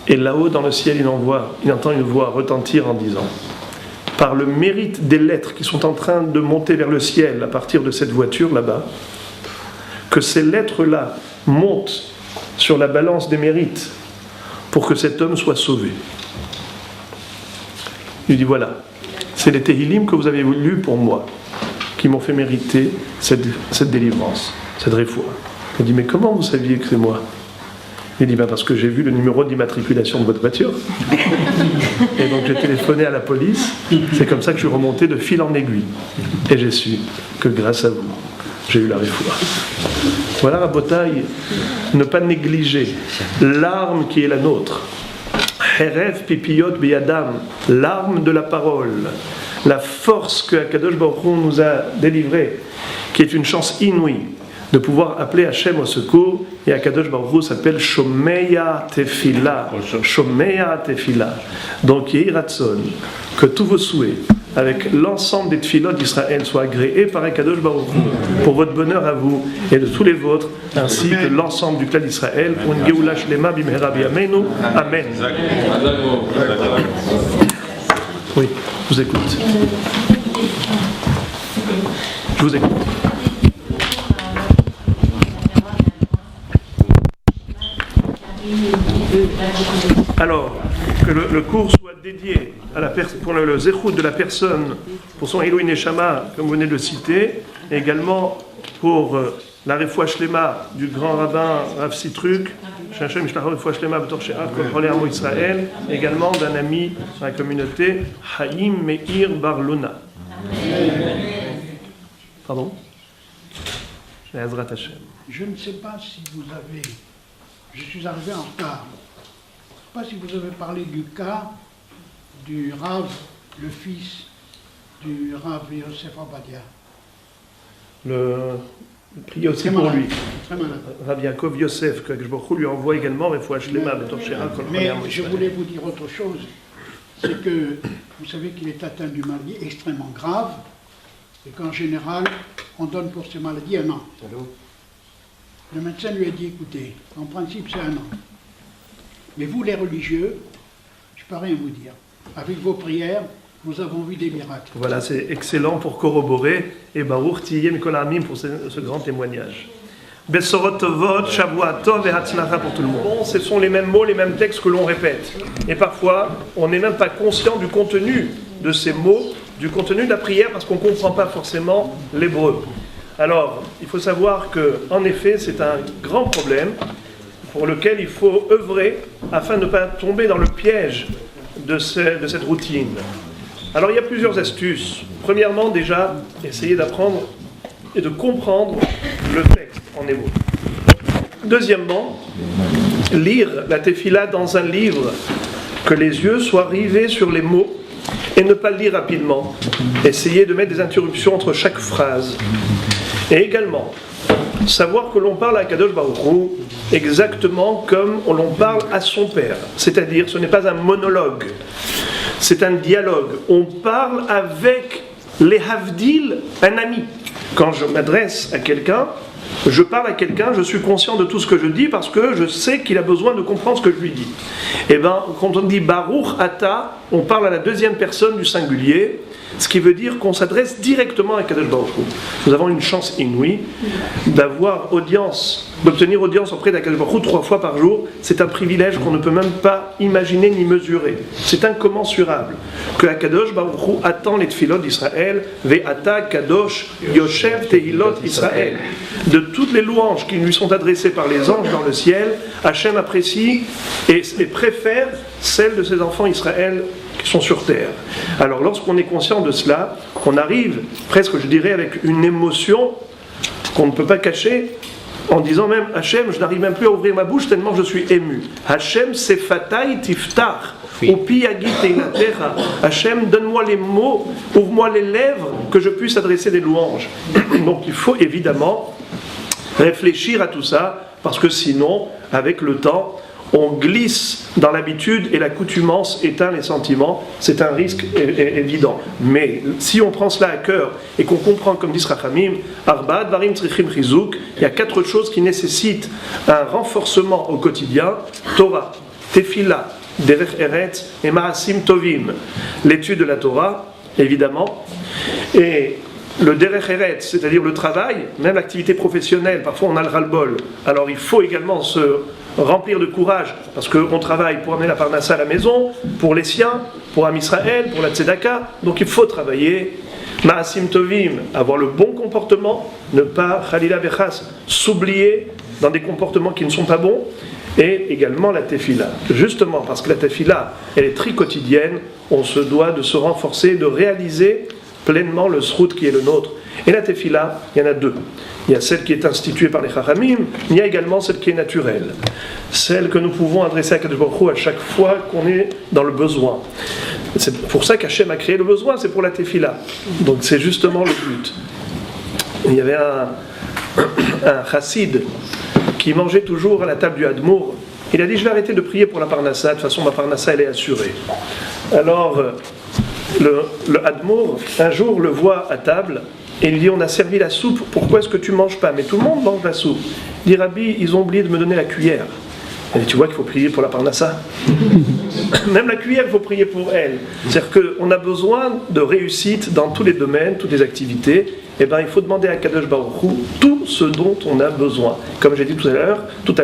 Et là-haut, dans le ciel, il entend une voix retentir en disant « Par le mérite des lettres qui sont en train de monter vers le ciel à partir de cette voiture là-bas, que ces lettres-là montent sur la balance des mérites pour que cet homme soit sauvé. » Il dit « Voilà, c'est les Tehillim que vous avez lus pour moi, qui m'ont fait mériter cette délivrance, cette réfoua. » Il dit « Mais comment vous saviez que c'est moi ?» Il dit « Parce que j'ai vu le numéro d'immatriculation de votre voiture. » Et donc j'ai téléphoné à la police. C'est comme ça que je suis remonté de fil en aiguille. Et j'ai su que grâce à vous, j'ai eu la réfoua. Voilà, Rabotaï, ne pas négliger l'arme qui est la nôtre. Heref pipiyot beyadam, l'arme de la parole. La force que Akadosh Baruch Hu nous a délivrée, qui est une chance inouïe, de pouvoir appeler Hachem au secours, et Akadosh Baruch Hu s'appelle Shomeya Tefila. Shomeya Tefila. Donc, Yehi Ratson, que tous vos souhaits, avec l'ensemble des tefilot d'Israël, soient agréés par Akadosh Baruch Hu, pour votre bonheur à vous et de tous les vôtres, ainsi que l'ensemble du clan d'Israël, pour une Geoula Shlema bimhera biyameinu. Amen. Oui, je vous écoute. Je vous écoute. Alors, que le cours soit dédié à pour le zéchout de la personne, pour son Elohim Neshama, comme vous venez de le citer, et également pour la Refoua Shlema du grand rabbin Rav Sitruk, Shachem Mishlachot Refoua Shlema B'tor She'ach Kol Cholei Amo Israël, également d'un ami dans la communauté, Haïm Meir Bar Luna. Pardon? Ezrat Hashem. Je ne sais pas si vous avez... Je suis arrivé en retard. Je ne sais pas si vous avez parlé du cas du Rav, le fils du Rav Yosef Obadia. Priez aussi pour lui. Très malade. Rabbi Yaakov Yosef, que Baruch Hu lui envoie également, mais je voulais vous dire autre chose. C'est que vous savez qu'il est atteint d'une maladie extrêmement grave et qu'en général, on donne pour ces maladies 1 an. Le médecin lui a dit, écoutez, en principe c'est 1 an. Mais vous les religieux, je ne peux rien vous dire. Avec vos prières, nous avons vu des miracles. Voilà, c'est excellent pour corroborer. Et Baruch Tiyeh Mikol Ha'amim pour ce grand témoignage. Besorot Tovot, Shavua Tov et Hatzlacha pour tout le monde. Bon, ce sont les mêmes mots, les mêmes textes que l'on répète. Et parfois, on n'est même pas conscient du contenu de ces mots, du contenu de la prière, parce qu'on ne comprend pas forcément l'hébreu. Alors, il faut savoir qu'en effet, c'est un grand problème pour lequel il faut œuvrer afin de ne pas tomber dans le piège de cette routine. Alors il y a plusieurs astuces. Premièrement, déjà, essayer d'apprendre et de comprendre le texte en hébreu. Deuxièmement, lire la tefila dans un livre, que les yeux soient rivés sur les mots et ne pas le lire rapidement. Essayer de mettre des interruptions entre chaque phrase. Et également, savoir que l'on parle à Kadosh Baruch Hu exactement comme l'on parle à son père. C'est-à-dire, ce n'est pas un monologue. C'est un dialogue. On parle avec les havdil, un ami. Quand je m'adresse à quelqu'un, je parle à quelqu'un, je suis conscient de tout ce que je dis parce que je sais qu'il a besoin de comprendre ce que je lui dis. Et bien, quand on dit Baruch Ata, on parle à la deuxième personne du singulier, ce qui veut dire qu'on s'adresse directement à Kadosh Baruch Hu. Nous avons une chance inouïe d'obtenir audience auprès d'Akadosh Baruch Hu 3 fois par jour. C'est un privilège qu'on ne peut même pas imaginer ni mesurer. C'est incommensurable que Akadosh Baruch Hu attend les tfilot d'Israël, Ve'ata Kadosh Yoshev Tehilot Israël. De toutes les louanges qui lui sont adressées par les anges dans le ciel, Hachem apprécie et préfère celles de ses enfants Israël qui sont sur terre. Alors lorsqu'on est conscient de cela, on arrive presque, je dirais, avec une émotion qu'on ne peut pas cacher, en disant même Hachem, je n'arrive même plus à ouvrir ma bouche tellement je suis ému. Hachem sefatai tiftar, upi yagit einatecha. Hachem, donne-moi les mots, ouvre-moi les lèvres, que je puisse adresser des louanges. Donc il faut évidemment réfléchir à tout ça, parce que sinon, avec le temps, on glisse dans l'habitude et l'accoutumance éteint les sentiments. C'est un risque évident. Mais si on prend cela à cœur et qu'on comprend, comme dit Rachamim, Arba Dvarim Tzrichim Chizuk, il y a 4 choses qui nécessitent un renforcement au quotidien: Torah, Tefila, Derech Eretz et Ma'asim Tovim. L'étude de la Torah, évidemment, et le Derech Eretz, c'est-à-dire le travail, même l'activité professionnelle, parfois on a le ras-le-bol. Alors il faut également se remplir de courage, parce qu'on travaille pour amener la parnassa à la maison, pour les siens, pour Am Israël, pour la tzedaka, donc il faut travailler. Ma'asim Tovim, avoir le bon comportement, ne pas, Khalila Bechas, s'oublier dans des comportements qui ne sont pas bons, et également la tefila. Justement, parce que la tefila, elle est très quotidienne, on se doit de se renforcer, de réaliser pleinement le srout qui est le nôtre. Et la tefila, il y en a 2. Il y a celle qui est instituée par les chachamim, il y a également celle qui est naturelle. Celle que nous pouvons adresser à Kadosh Baruch Hu à chaque fois qu'on est dans le besoin. C'est pour ça qu'Hachem a créé le besoin, c'est pour la tefila. Donc c'est justement le but. Il y avait un chassid qui mangeait toujours à la table du Hadmour. Il a dit: je vais arrêter de prier pour la parnassa, de toute façon ma parnassa elle est assurée. Alors le Hadmour un jour le voit à table et il lui dit: on a servi la soupe, pourquoi est-ce que tu ne manges pas? Mais tout le monde mange la soupe. Il dit: Rabbi, ils ont oublié de me donner la cuillère. Il dit: tu vois qu'il faut prier pour la parnassa. Même la cuillère, il faut prier pour elle. C'est-à-dire qu'on a besoin de réussite dans tous les domaines, toutes les activités. Eh bien, il faut demander à Kadosh Baruch Hu tout ce dont on a besoin. Comme j'ai dit tout à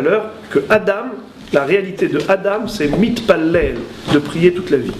l'heure, que Adam, la réalité de Adam, c'est mitpallel, de prier toute la vie.